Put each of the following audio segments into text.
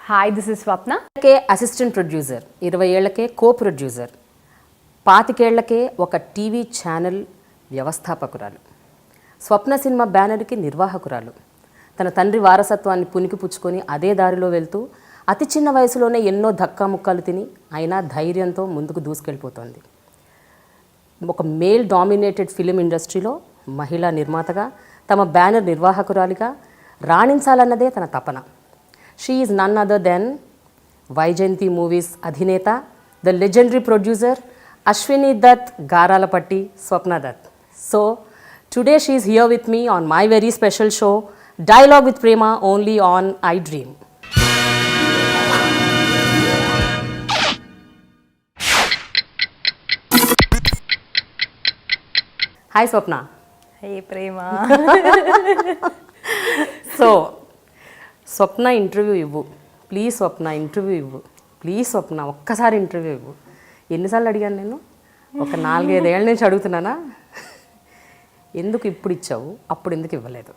Hi, this is Swapna. Assistant producer, 20 ఏళ్లకే co producer, 25 ఏళ్లకే ఒక టీవీ ఛానల్ వ్యవస్థాపకురాలు, స్వప్న సినిమా బ్యానర్కి నిర్వాహకురాలు, తన తండ్రి వారసత్వాన్ని పుణికిపుచ్చుకొని అదే దారిలో వెళ్తూ అతి చిన్న వయసులోనే ఎన్నో ధక్కాముక్కాలు తిని అయినా ధైర్యంతో ముందుకు దూసుకెళ్ళిపోతోంది. ఒక మేల్ డామినేటెడ్ ఫిలిం ఇండస్ట్రీలో మహిళా నిర్మాతగా, తమ బ్యానర్ నిర్వాహకురాలిగా రాణించాలన్నదే తన తపన. She is none other than Vaijayanti Movies అధినేత, the legendary producer Ashwini Dutt Garalapatti Swapna Dutt. So today she is here with me on my very special show Dialogue with Prema, only on iDream. Hi Swapna. Hey Prema. So Swapna interview ఇవ్వు please, Swapna interview ఇవ్వు please, స్వప్న ఒక్కసారి interview ఇవ్వు. ఎన్నిసార్లు అడిగాను నేను? ఒక 4-5 ఏళ్ళ నుంచి అడుగుతున్నానా? ఎందుకు ఇప్పుడు ఇచ్చావు, అప్పుడు ఎందుకు ఇవ్వలేదు?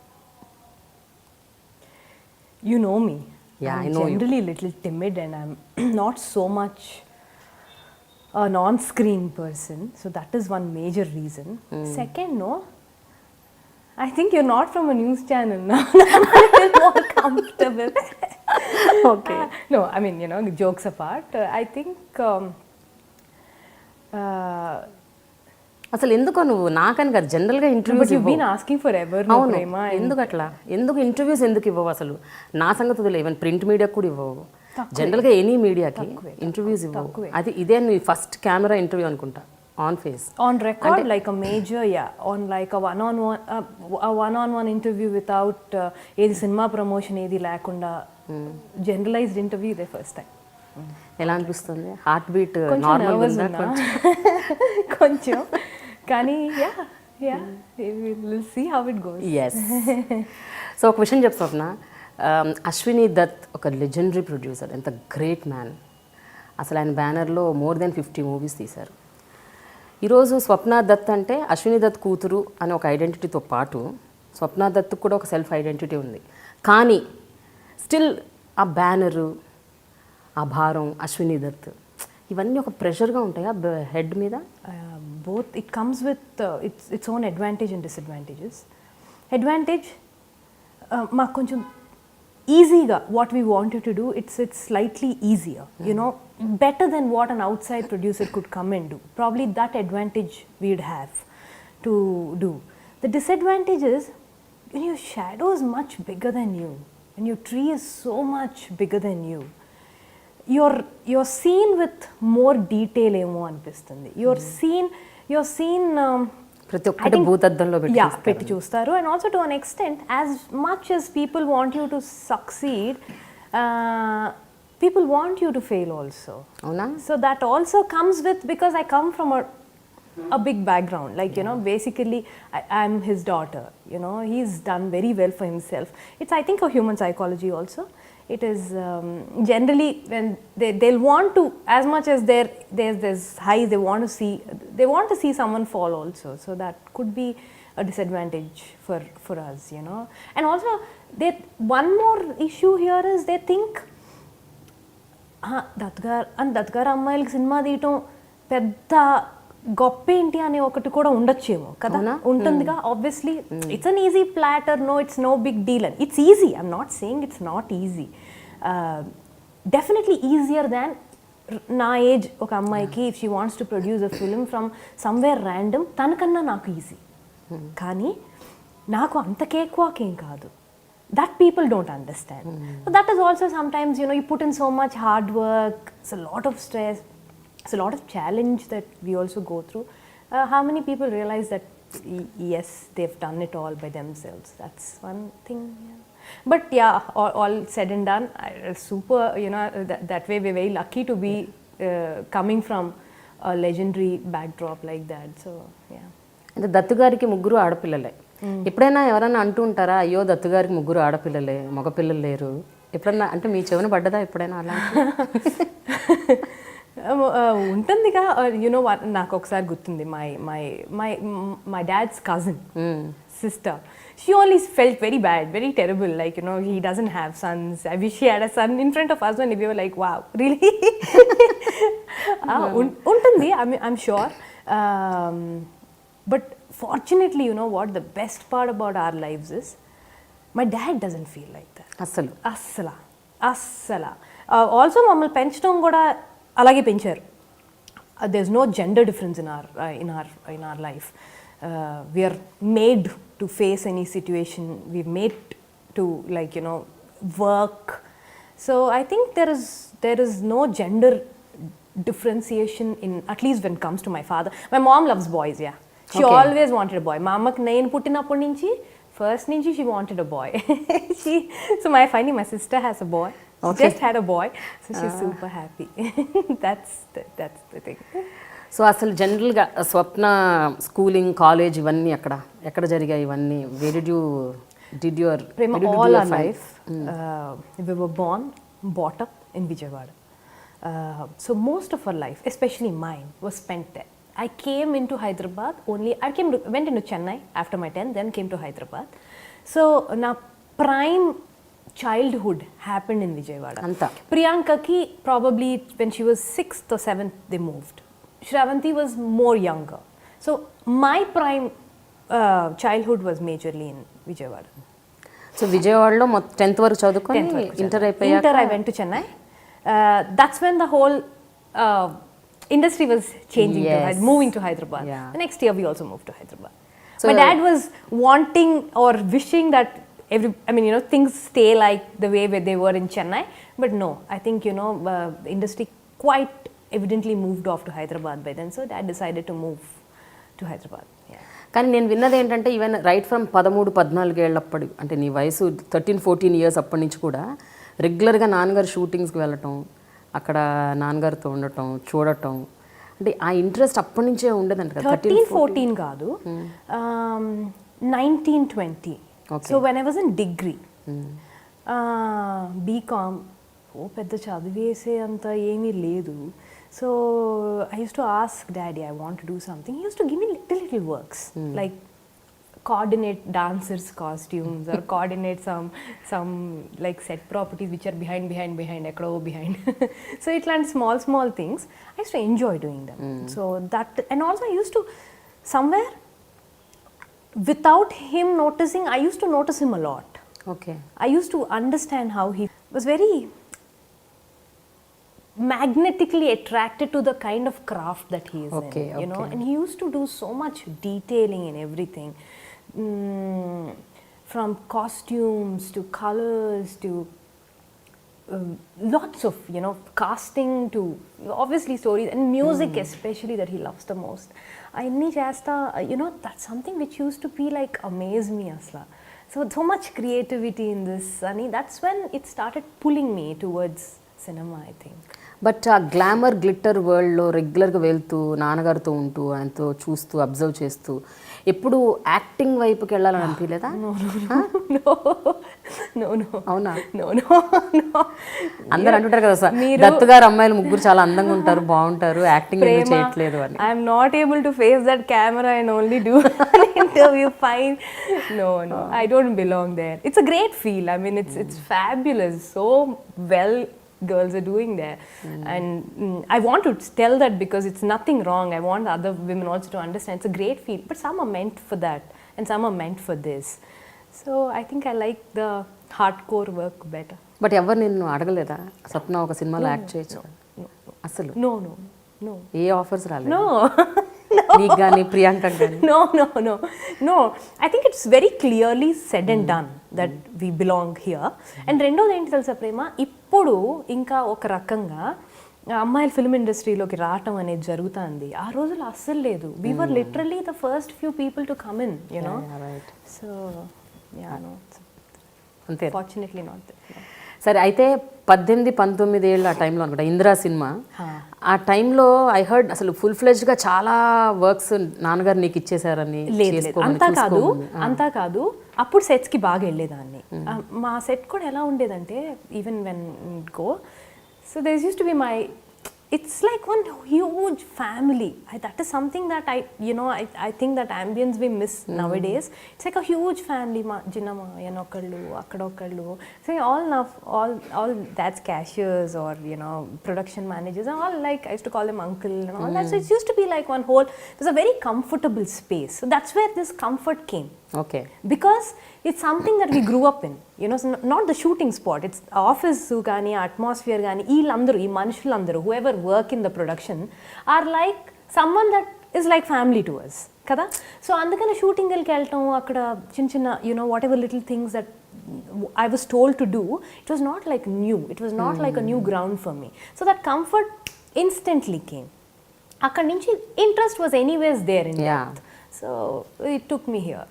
You know me. Yeah, I'm I know generally a little timid and I'm not so much a non-screen person. So that is one major reason. Second, no, I think you're not from a news channel now. I'm more comfortable. Okay. No, I mean, jokes apart, I think అసలు ఎందుకో నువ్వు నాకని కాదు, జనరల్గా interviews you've been asking forever. No, Prema. ఎందుకు అట్లా? ఎందుకు interviews ఎందుకు ఇవ్వవు అసలు? నా సంగతి వదిలే, ఈవెన్ ప్రింట్ మీడియాకి కూడా ఇవ్వవు. జనరల్గా ఎనీ మీడియాకి ఇంటర్వ్యూస్ ఇవ్వవు. అది ఇదే నీ ఫస్ట్ కెమెరా ఇంటర్వ్యూ అనుకుంటా, on face, on record, like a major, on like a one-on-one interview without ఏది సినిమా ప్రమోషన్ ఏది లేకుండా జనరలైజ్డ్ ఇంటర్వ్యూ ఇదే ఫస్ట్ టైం. ఎలా అనిపిస్తుంది? హార్ట్ బీట్ నార్మల్ ఉందా? కొంచెం, కానీ we'll see how it goes. Yes. So ఒక విషయం చెప్పు స్వప్న, అశ్విని దత్ ఒక లెజెండరీ ప్రొడ్యూసర్, ఎంత గ్రేట్ మ్యాన్. అసలు ఆయన బ్యానర్లో మోర్ దెన్ 50 మూవీస్ తీశారు. ఈరోజు స్వప్న దత్ అంటే అశ్విని దత్ కూతురు అనే ఒక ఐడెంటిటీతో పాటు స్వప్న దత్ కూడా ఒక సెల్ఫ్ ఐడెంటిటీ ఉంది. కానీ స్టిల్ ఆ బ్యానరు, ఆ భారం, అశ్విని దత్, ఇవన్నీ ఒక ప్రెషర్గా ఉంటాయా హెడ్ మీద? Both. It comes with its own advantage and disadvantages. Advantage, మాకు కొంచెం ఈజీగా what we wanted to do, it's slightly easier, better than what an outside producer could come and do. Probably that advantage we'd have to do. The disadvantage is, your shadow is much bigger than you, and your tree is so much bigger than you. You're seen with more detail ఏమో అనిపిస్తుంది. You're seen ప్రతి ఒక్కటి భూతద్దంలో పెట్టి చూస్తారు. And also to an extent, as much as people want you to succeed, people want you to fail also. అవునా? So that also comes with, because I come from a big background, like basically I'm his daughter, he's done very well for himself. It's, I think, a human psychology also. It is generally when they'll want to, as much as there's highs, they want to see someone fall also. So that could be a disadvantage for us, And also, one more issue here is they think Dutt గారు అమ్మాయిలకి cinema తీయటం పెద్ద గొప్ప ఏంటి అనే ఒకటి కూడా ఉండొచ్చేమో కదా. ఉంటుందిగా, obviously it's an easy platter, no it's no big deal అని. It's easy, I'm not saying it's not easy, definitely easier than నా ఏజ్ ఒక అమ్మాయికి if she wants to produce a film from somewhere random, తనకన్నా నాకు easy. కానీ నాకు అంత cake walk ఏం కాదు. That people don't understand. So that is also sometimes, you put in so much hard work, it's a lot of stress, it's a lot of challenge that we also go through. How many people realize that, yes, they've done it all by themselves? That's one thing. But all said and done, super, that way we're very lucky to be coming from a legendary backdrop like that. So, అంటే దత్తు గారికి 3 ఆడపిల్లలే. ఎప్పుడైనా ఎవరైనా అంటూ ఉంటారా, అయ్యో దత్తు గారికి 3 ఆడపిల్లలే, మగపిల్లలు లేరు? ఎప్పుడన్నా అంటే మీ చెవిన పడ్డదా ఎప్పుడైనా అలా? ఉంటుందిగా. యునో నాకు ఒకసారి గుర్తుంది, my my my my dad's cousin sister, she always felt very bad, very terrible, like, you know, he doesn't have sons. I wish he had a son in front of us, and we were like, wow, really. Untundi, I'm sure, but fortunately, you know what, the best part about our lives is my dad doesn't feel like that. అస్సలా also మమ్మల్ని పెంచడం కూడా అలాగే పెంచారు. there's no gender difference in our life. We are made to face any situation, we're made to, like, you know, work. So I think there is no gender differentiation in, at least when it comes to my father. My mom loves boys, yeah, she always wanted a boy. మా అమ్మకి నేను పుట్టినప్పటి నుంచి first నుంచి she wanted a boy. So finally my sister has a boy. She just had a boy, so she's super happy. that's the thing. So అసలు జనరల్గా స్వప్న schooling, college ఇవన్నీ ఎక్కడ జరిగాయి ఇవన్నీ? where did you did your all our life we were born, brought up in Vijayawada. So most of our life, especially mine, was spent there. I came into Hyderabad only. Went into Chennai after my 10th, then came to Hyderabad. So na prime childhood happened in Vijayawada. Anta. Priyankaki probably when she was 6th or 7th they moved. Shravanti was more younger. So my prime childhood was majorly in Vijayawada. So విజయవాడలో 10th వరకు చదువుకొని inter అయిపోయాక I went to Chennai. That's when the whole industry was changing, moving to Hyderabad. Yeah. The next year we also moved to Hyderabad. So my dad was wanting or wishing that things stay like the way where they were in Chennai, but no, I think, you know, the industry quite evidently moved off to Hyderabad by then, so dad decided to move to Hyderabad. Yeah. కానీ నేను విన్నది ఏంటంటే even right from 13-14 ఏళ్ళప్పుడు, అంటే నీ వయసు 13-14 years అప్పటి నుంచి కూడా రెగ్యులర్గా నాన్నగారు షూటింగ్స్కి వెళ్ళటం, అక్కడ నాన్నగారితో ఉండటం, చూడటం, అంటే ఆ ఇంట్రెస్ట్ అప్పటి నుంచే ఉండదంట కదా. 13-14 కాదు, 19-20. So when I was in degree, BCom, పెద్ద చదివేసే అంత ఏమీ లేదు. So I used to ask daddy, I want to do something. He used to give me little works, like coordinate dancers costumes or coordinate some like set properties which are behind ekkado behind. So it learned small things. I used to enjoy doing them. So that, and also I used to somewhere, without him noticing, I used to notice him a lot. Okay. I used to understand how he was very magnetically attracted to the kind of craft that he is in, you know, and he used to do so much detailing in everything, from costumes to colors to lots of, you know, casting to obviously stories and music, especially, that he loves the most. Inni chesta, you know, that's something which used to be like amaze me asla. So much creativity in this, Ani. That's when it started pulling me towards cinema, I think. But ఆ glamour glitter వరల్డ్లో రెగ్యులర్గా వెళ్తూ నాన్నగారితో ఉంటూ ఆయనతో చూస్తూ observe చేస్తూ ఎప్పుడు యాక్టింగ్ వైపుకి వెళ్ళాలని అనిపించలేదా? అవునా? అందరు అంటుంటారు కదా సార్, దత్తు గారు అమ్మాయిలు ముగ్గురు చాలా అందంగా ఉంటారు, బాగుంటారు, యాక్టింగ్ ఎందుకు చేయట్లేదు అని. I'm not able to face that camera and only do interview fine. No, I don't belong there. It's a great feel. I mean, it's fabulous. So well girls are doing there, and I want to tell that because it's nothing wrong. I want other women also to understand it's a great field, but some are meant for that and some are meant for this. So I think I like the hardcore work better. But ఎవరు నిన్ను అడగలేదా స్వప్న ఒక సినిమాలో act చేయొచ్చు అసలు? No. ఏ offers రాలేదు? No. నీకు కానీ ప్రియాంక కానీ? No. I think it's very clearly said and done that we belong here. And రెండోది ఏంటి తెలుసా ప్రేమ, ఇప్పుడు ఇంకా ఒక రకంగా అమ్మాయిల ఫిల్మ్ ఇండస్ట్రీలోకి రావటం అనేది జరుగుతుంది. ఆ రోజులు అస్సలు లేదు. We were literally the first few people to come in, you know. Yeah, right. So yeah, no. అంతే. Fortunately not there. సరే, అయితే 18-19 ఏళ్ళు ఆ టైంలో అనుకుంటా ఇందిరా సినిమా. ఆ టైంలో ఐ హర్డ్ అసలు ఫుల్ ఫ్లెజ్డ్గా చాలా వర్క్స్ నాన్నగారు నీకు ఇచ్చేసారని. లేదు, అంతా కాదు. అప్పుడు సెట్స్కి బాగా వెళ్ళేదాన్ని. మా సెట్ కూడా ఎలా ఉండేదంటే, even when go, so there used to be my it's like one huge family. That is something that I think that ambience we miss nowadays. It's like a huge family. Jinama yanokallu akkadokallu, so all that's cashiers or production managers and all, like I used to call them uncle and all that. So it used to be like one whole, there's a very comfortable space. So that's where this comfort came. Okay. Because it's something that we grew up in, so not the shooting spot, it's office gaani, atmosphere gaani, ee manushullandaru whoever work in the production are like someone that is like family to us kada. So andukane shooting galki veltam akkada chinna whatever little things that I was told to do, it was not like new, it was not like a new ground for me. So that comfort instantly came. Akkad nunchi interest was anyways there in depth. So it took me here.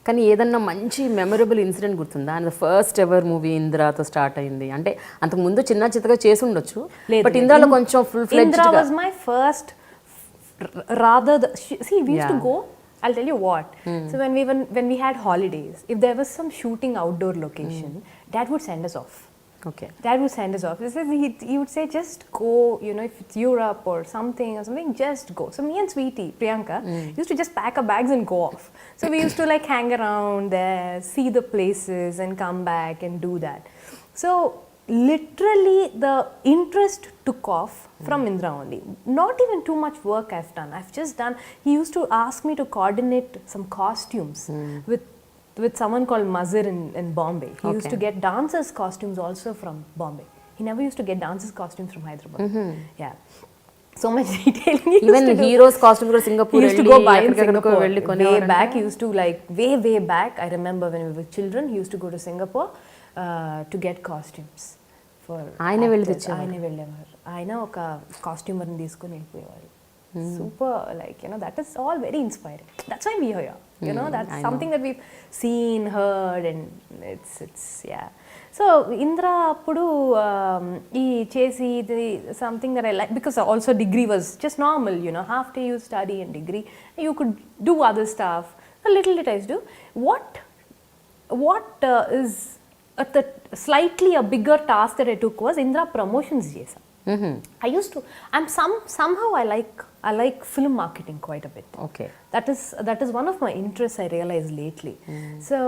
కానీ ఏదన్నా మంచి memorable incident గుర్తుందా? And first ever movie ఇంద్రాతో start అయింది అంటే అంతకు ముందు చిన్న చిత్తగా చేసి ఉండొచ్చు, బట్ ఇంద్రాలో కొంచెం ఫుల్ ఫ్లెడ్జ్డ్ గా. Indra was my first, rather see we used to go, I'll tell you what. So when we had holidays, if there was some shooting outdoor location, Dad would send us off. Okay. Dad would send us off. He would say, just go, if it's Europe or something, just go. So me and Sweetie, Priyanka, used to just pack our bags and go off. So we used to like hang around there, see the places and come back and do that. So literally the interest took off from Indra only. Not even too much work I've done. I've just done, he used to ask me to coordinate some costumes with someone called Mazir in Bombay. He used to get dancers' costumes also from Bombay. He never used to get dancers' costumes from Hyderabad. Yeah. So much detailing. Even heroes' costumes from Singapore. He used to go buy in Singapore. Way back, he used to like, way back, I remember when we were children, he used to go to Singapore to get costumes for actors. ఆయనే వెళ్ళేవారు. ఆయన ఒక కాస్ట్యూమర్ని తీసుకొని వెళ్ళిపోయేవారు. Super, like, that is all very inspiring. That's why we are here. That's something that we've seen, heard, and it's yeah. So Indra appudu ee chesi something that I like, because also degree was just normal, half day you study and degree, you could do other stuff. A little bit I used to do. What is the slightly a bigger task that I took was Indra promotions chesa. I used to, somehow I like film marketing quite a bit. Okay. That is one of my interests, I realized lately. So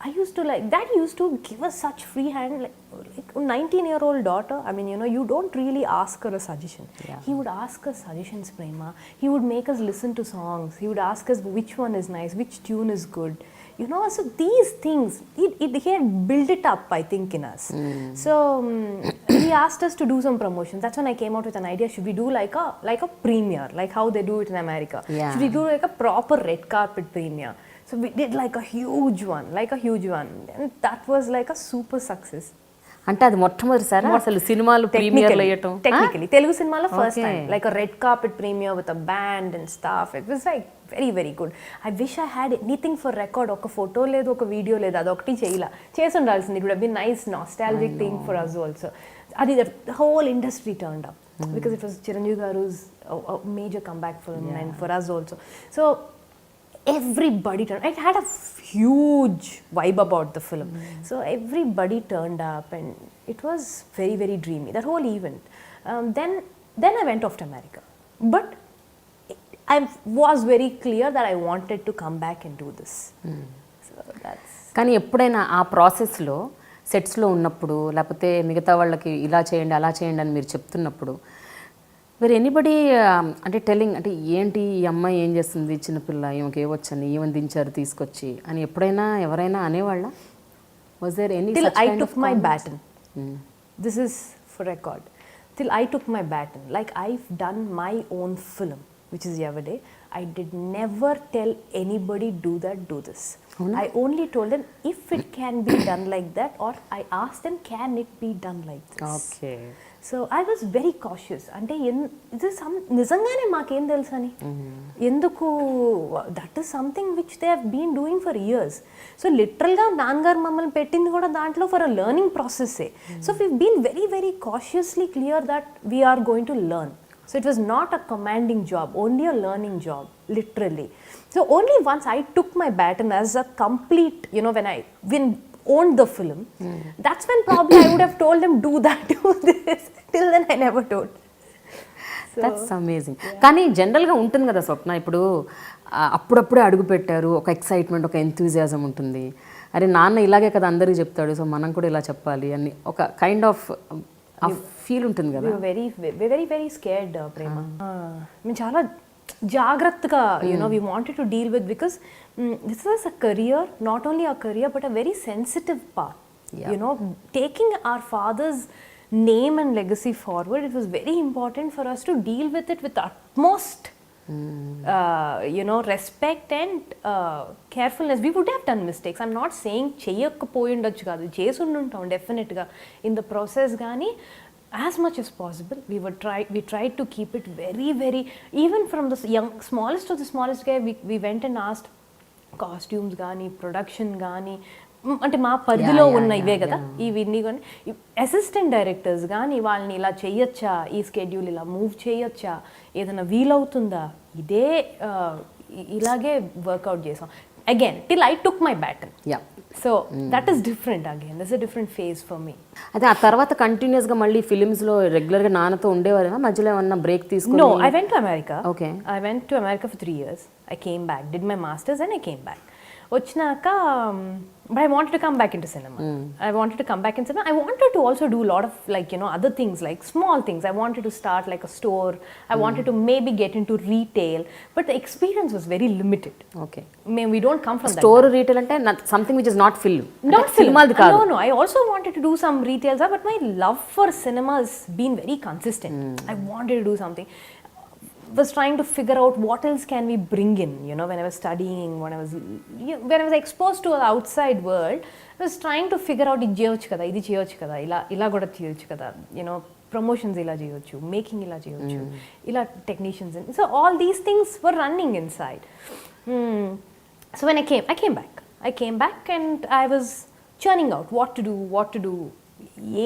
I used to like, Dad used to give us such free hand, like 19-year-old daughter. I mean, you don't really ask her a suggestion. Yeah. He would ask us suggestions, Prema. He would make us listen to songs. He would ask us which one is nice, which tune is good. So these things, he had built it up, I think, in us. So he asked us to do some promotions. That's when I came out with an idea, should we do like a premiere, like how they do it in America? Yeah. Should we do like a proper red carpet premiere? So we did like a huge one. And that was like a super success. అంటే అది మొట్టమొదటిసారి అసలు సినిమాలు ప్రీమియర్లు అయ్యటం? Technically, Telugu cinema first time, like a red carpet premiere with a band and stuff. It was like very, very good. I wish I had anything for record. Oka photo ledu, oka video ledu, adokati cheyala. Chesi undalsindi. It would have been nice nostalgic thing for us also. Adi, the whole industry turned up because it was Chiranjeevi garu's a major comeback film, and for us also. So everybody turned. It had a huge vibe about the film. So everybody turned up, and it was very, very dreamy, that whole event. Then I went off to America, but I was very clear that I wanted to come back and do this. So that's. కానీ ఎప్పుడైనా ఆ ప్రాసెస్లో సెట్స్లో ఉన్నప్పుడు, లేకపోతే మిగతా వాళ్ళకి ఇలా చేయండి అలా చేయండి అని మీరు చెప్తున్నప్పుడు, వేరే ఎనీబడి అంటే టెల్లింగ్, అంటే ఏంటి ఈ అమ్మాయి ఏం చేస్తుంది, చిన్నపిల్ల, ఈమెకి ఏవచ్చని, ఈమెను దించారు తీసుకొచ్చి అని ఎప్పుడైనా ఎవరైనా అనేవాళ్ళ? Was there any? Till I took my baton. This is for record. Till I took my baton, like I've done my own film, which is Yavade, I did never tell anybody do this. I only told them if it can be done like that, or I asked them, can it be done like this? Okay. So I was very cautious. అంటే నిజంగానే మాకేం తెలుసు అని, ఎందుకు, that is something which they have been doing for years. So లిటరల్గా నాన్నగారు మమ్మల్ని పెట్టింది కూడా దాంట్లో ఫర్ అ లెర్నింగ్ ప్రాసెస్సే. So we been very, very cautiously clear that we are going to learn. So it was not a commanding job, only a learning job, literally. So only once I took my baton as a complete, when I owned the film, that's when probably I would have told them, do that, do this. till then I never told. That's amazing. కానీ జనరల్గా ఉంటుంది కదా స్వప్న, ఇప్పుడు అప్పుడప్పుడే అడుగు పెట్టారు, ఒక excitement, ఒక ఎంతూజియాజం ఉంటుంది. అరే నాన్న ఇలాగే కదా అందరికీ చెప్తాడు, సో మనం కూడా ఇలా చెప్పాలి అని ఒక కైండ్ ఆఫ్ ఫీల్ ఉంటుంది కదా. వెరీ వెరీ వెరీ స్కేర్డ్ ప్రేమ. మేము చాలా జాగ్రత్తగా we wanted to deal with, because this was a career, not only a career but a very sensitive path. Taking our father's name and legacy forward, it was very important for us to deal with it with utmost respect and carefulness. We would have done mistakes. I'm not saying cheyakkapoyundachchu kaadu, chesunduntam definite ga in the process, gaani as much as possible we tried to keep it very very, even from the smallest to the smallest guy, we went and asked costumes gaani, production gaani, అంటే మా పరిధిలో ఉన్న ఇవే కదా ఇవన్నీ, కానీ assistant directors కానీ వాళ్ళని ఇలా చేయొచ్చా, ఈ స్కెడ్యూల్ ఇలా మూవ్ చేయొచ్చా, ఏదైనా వీలవుతుందా, ఇలాగే వర్కౌట్ చేసాం again till I took my baton. So that is different again, that's a different phase for me. అదే ఆ తర్వాత కంటిన్యూస్గా మళ్ళీ ఫిలిమ్స్లో రెగ్యులర్గా నాన్నతో ఉండేవారు, మధ్యలో ఏమన్నా బ్రేక్ తీసుకుని? No, I went to America. Okay. I went to America for 3 years. I came back, did my masters and I came back. వచ్చినాక but I wanted to come back into cinema. I wanted to come back in cinema. I wanted to also do a lot of other things, like small things. I wanted to start like a store. I wanted to maybe get into retail, but the experience was very limited. Okay. We don't come from store that. Retail ante something which is not film. Not film. No. I also wanted to do some retails, but my love for cinema has been very consistent. I wanted to do something. Was trying to figure out what else can we bring in, when I was studying, when I was exposed to the outside world, I was trying to figure out idi cheyochu kada ila kuda cheyochu kada, promotions ila cheyochu, making ila cheyochu, ila technicians in. So all these things were running inside. So when I came back and I was churning out what to do,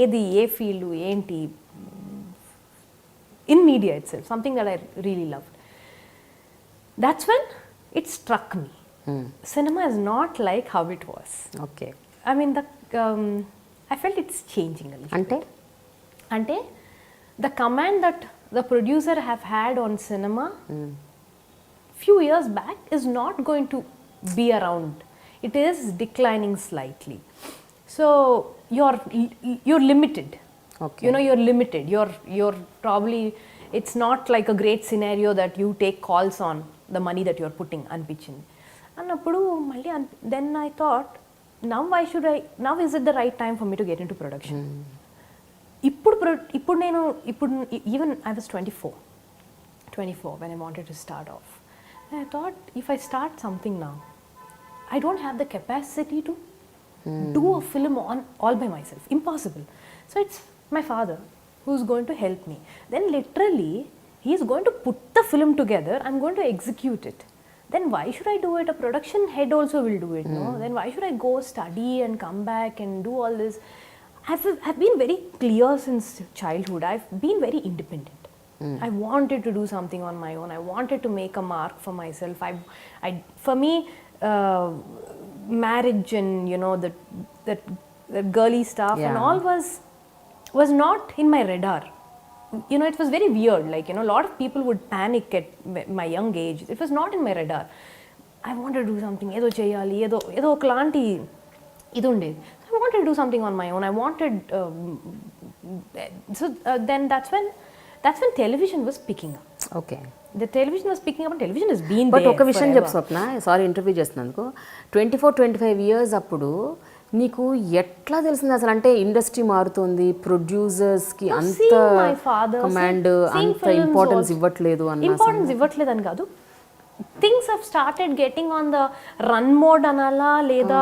A field enti, in media itself, something that I really loved. That's when it struck me. Cinema is not like how it was. Okay. I mean, I felt it's changing a little. Ante the command that the producer have had on cinema few years back is not going to be around. It is declining slightly. So you're limited. Okay. You're limited. You're probably, it's not like a great scenario that you take calls on the money that you're putting అనిపించింది అన్నప్పుడు మళ్ళీ then I thought, now is it the right time for me to get into production? ఇప్పుడు నేను even I was 24 when I wanted to start off, and I thought, if I start something now, I don't have the capacity to do a film all by myself. Impossible. So it's my father who's going to help me. Then literally he's going to put the film together, I'm going to execute it. Then why should I do it? A production head also will do it, no? Then why should I go study and come back and do all this? I've been very clear since childhood. I've been very independent. I wanted to do something on my own. I wanted to make a mark for myself. For me, marriage and that girly stuff and all was not in my radar. It was very weird. A lot of people would panic at my young age. It was not in my radar. I wanted to do something. Edo cheyali, edo oklanti idu undedi. I wanted to do something on my own. I wanted. Then that's when television was picking up. Okay. The television was picking up, and television has been but there. But oka vishayam cheppu Swapna, sorry interview చేస్తున్నందుకు 24-25 years అప్పుడు నీకు ఎట్లా తెలిసింది అసలు? అంటే industry మారుతుంది, ప్రొడ్యూసర్స్కి అంత command, అంత ఇంపార్టెన్స్ ఇవ్వట్లేదు అని. ఇంపార్టెన్స్ ఇవ్వట్లేదని కాదు, things have started getting on the run mode అనాలా, లేదా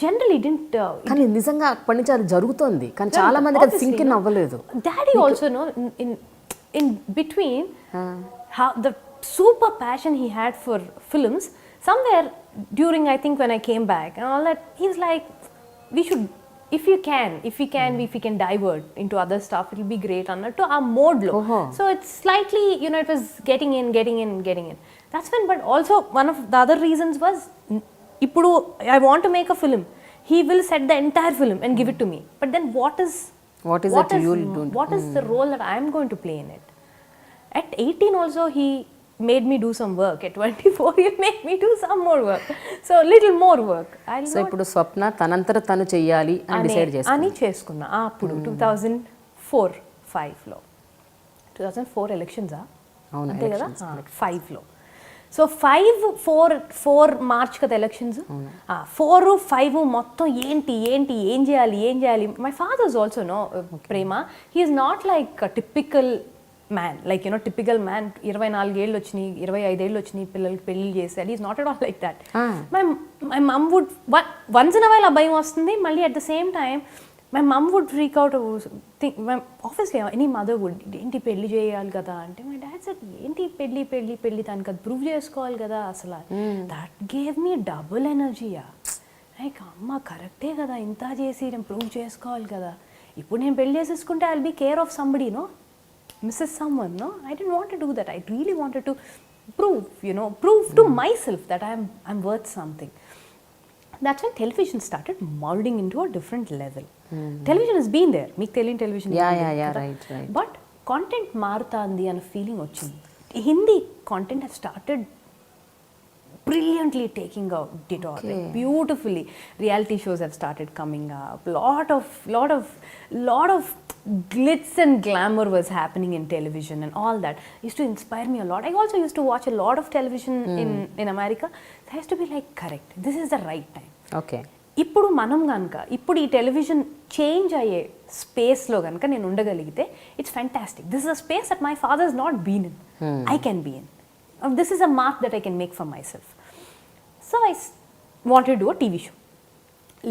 జనరలీ డింట్. కానీ నిజంగా అప్పటి నుంచి అది జరుగుతుంది, కానీ చాలా మందికి అది సింక్ ఇన్ అవ్వలేదు. Daddy also no in between how the super passion he had for films, somewhere during, I think when I came back and all that, he's like, we should, if we can divert into other stuff, it'll be great to our mode lo. So it's slightly, it was getting in. That's when. But also one of the other reasons was, I want to make a film, he will set the entire film and give it to me, but then what is What is it you will do? What is the role that I am going to play in it? At 18 also he made me do some work. At 24 he'll make me do some more work. So little more work. So ఇప్పుడు స్వప్న తనంతట తను చెయ్యాలి అని decide చేసి అని చేసుకున్నా అప్పుడు 2004-5లో 2004 ఎలక్షన్సా అవును అంతే కదా 5లో సో 4 మార్చ్ కదా ఎలక్షన్స్ 4-5 మొత్తం ఏం చేయాలి my father's also no Prema he is not like typical man like you know typical man 24 ఏళ్ళు వచ్చినాయి 25 ఏళ్ళు వచ్చినాయి పిల్లలకి పెళ్లి చేశాడు is not at all like that my mum would once in a while ఆ భయం వస్తుంది మళ్ళీ at the same time my mum would freak out obviously any mother would ఏంటి పెళ్లి చేయాలి కదా అంటే మై డాడ్ సెడ్ ఏంటి పెళ్లి దానికి అది ప్రూవ్ చేసుకోవాలి కదా అసలు దట్ గేవ్ మీ డబుల్ ఎనర్జీయా లైక్ అమ్మ కరెక్టే కదా ఇంత చేసి నేను ప్రూవ్ చేసుకోవాలి కదా ఇప్పుడు నేను పెళ్లి చేసేసుకుంటే I will be care of somebody no Mrs. Someone, no? I didn't want to do that. I really wanted to prove to myself that I'm worth something. That's when television started molding into a different level. Television has been there. Meek television. Yeah, right. But content marutandi and feeling ochindi. Hindi content has started brilliantly taking out it all, like beautifully. Reality shows have started coming up. Lot of glitz and glamour was happening in television and all that. It used to inspire me a lot. I also used to watch a lot of television in America. So I used to be like, correct, this is the right time. Okay. ఇప్పుడు మనం కనుక ఇప్పుడు ఈ television change అయ్యే స్పేస్లో కనుక నేను ఉండగలిగితే it's fantastic. This is a space that my father is not been in, I can be in. This is a mark that I can make for myself. So I wanted to do a TV show.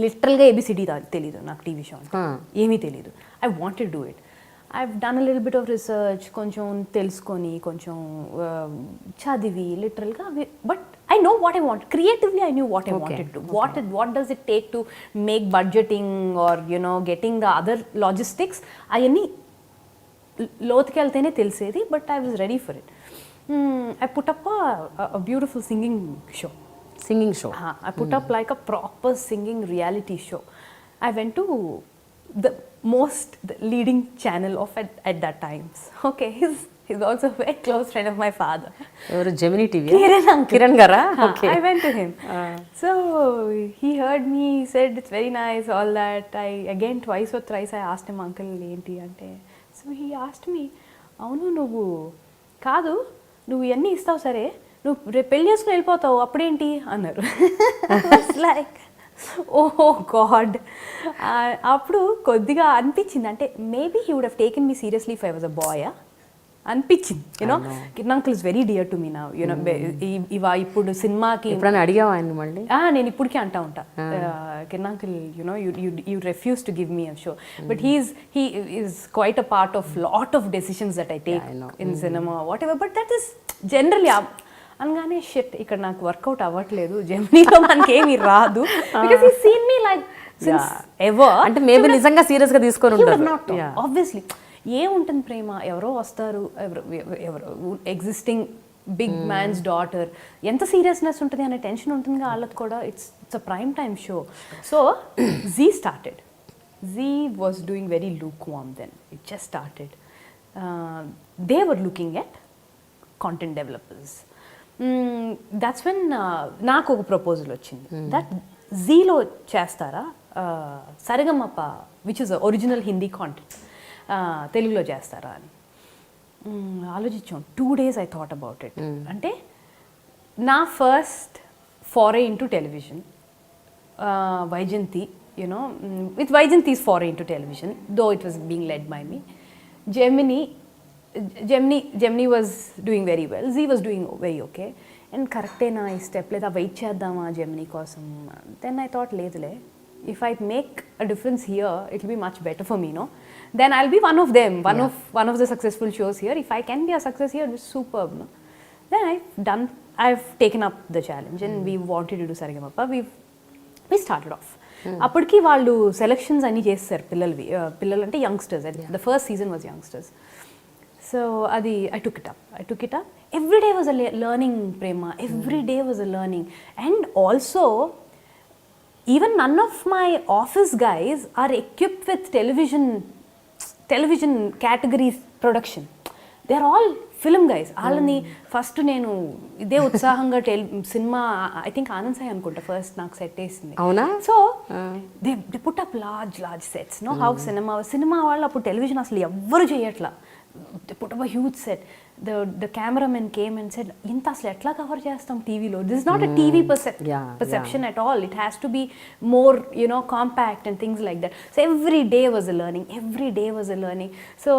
లిటరల్గా ABCD తెలీదు నాకు TV show అంటే ఏమీ తెలీదు. I wanted do it. I done a little bit of research, కొంచెం తెలుసుకొని కొంచెం చదివి లిటరల్గా. But I know what I want. Creatively, I knew what I wanted to do. What does it take to make budgeting or getting the other logistics? Ayani లోతుకి వెళ్తేనే తెలిసేది. But I was ready for it. I put up a beautiful singing show. I put up like a proper singing reality show. I went to the leading channel of at that times. Okay, he's also a very close friend of my father. Gemini TV. Kiran Gara. Okay. I went to him. So he heard me, he said it's very nice, all that. I again twice or thrice I asked him, uncle enti ante. So he asked me, avunu nuvu kaadu నువ్వు ఇవన్నీ ఇస్తావు సరే, నువ్వు రేపు పెళ్లి చేసుకుని వెళ్ళిపోతావు అప్పుడేంటి అన్నారు. లైక్ ఓహో గాడ్. అప్పుడు కొద్దిగా అనిపించింది, అంటే maybe he would have taken me seriously if I was a boy అనిపించింది. Kiran uncle is very dear to me now. ఇప్పుడు సినిమాకి ఎప్పుడైనా అడిగావా ఆయన మళ్ళీ? నేను ఇప్పటికీ అంటా ఉంటా, Kiran uncle you refuse to give me a show, but he is quite a part of lot of decisions that I take in cinema what ever. But that is generally అనగానే షిట్ ఇక్కడ నాకు వర్కౌట్ అవ్వట్లేదు, జెమినీలో మనకేమీ రాదు. Because he seen me like since ever. అంటే maybe నిజంగా సీరియస్గా తీసుకొని ఉంటారు. ఆబ్వియస్లీ ఏముంటుంది ప్రేమ, ఎవరో వస్తారు, ఎవరో ఎగ్జిస్టింగ్ బిగ్ మ్యాన్స్ డాటర్, ఎంత సీరియస్నెస్ ఉంటుంది అనే టెన్షన్ ఉంటుంది వాళ్ళకి కూడా. It's a prime time show. So Zee started. Zee was doing very lukewarm then. It just started. They were looking at content developers. That's when నాకు ఒక ప్రపోజల్ వచ్చింది, దట్ జీలో చేస్తారా Sa Re Ga Ma Pa which is original Hindi content తెలుగులో చేస్తారా అని. ఆలోచించాం. 2 days I thought about it. అంటే నా first foray into television, Vaijayanti, with Vaijanti's foray into television, though it was being led by me. Gemini was doing very well. Z was doing very okay. And correctena I step leda wait cheddama Gemini kosam. Then I thought ledule, if I make a difference here, it will be much better for me, no? Then I'll be one of them, one of the successful shows here. If I can be a success here, it's superb, no? Then I've taken up the challenge and we wanted to do Sarigamappa. We started off. అప్పటికి వాళ్ళు selections అన్నీ చేస్తారు పిల్లలు అంటే youngsters. The first season was youngsters. So అది I took it up. Every day was a learning ప్రేమ. Every day was a learning. And also even none of my office guys are equipped with television television categories production, they are all film guys. వాళ్ళని first నేను ఇదే ఉత్సాహంగా cinema, I think Anand Sai అనుకుంటా first నాకు set వేసింది. అవునా? So they put up large sets. No how cinema వాళ్ళు అప్పుడు టెలివిజన్ అసలు ఎవ్వరు చేయట్లా. They put up a huge set. The cameraman came and said, ఇంత అసలు ఎట్లా కవర్ చేస్తాం టీవీలో? This is not a TV perception at all. It has to be more, compact and things like that. So every day was a learning. So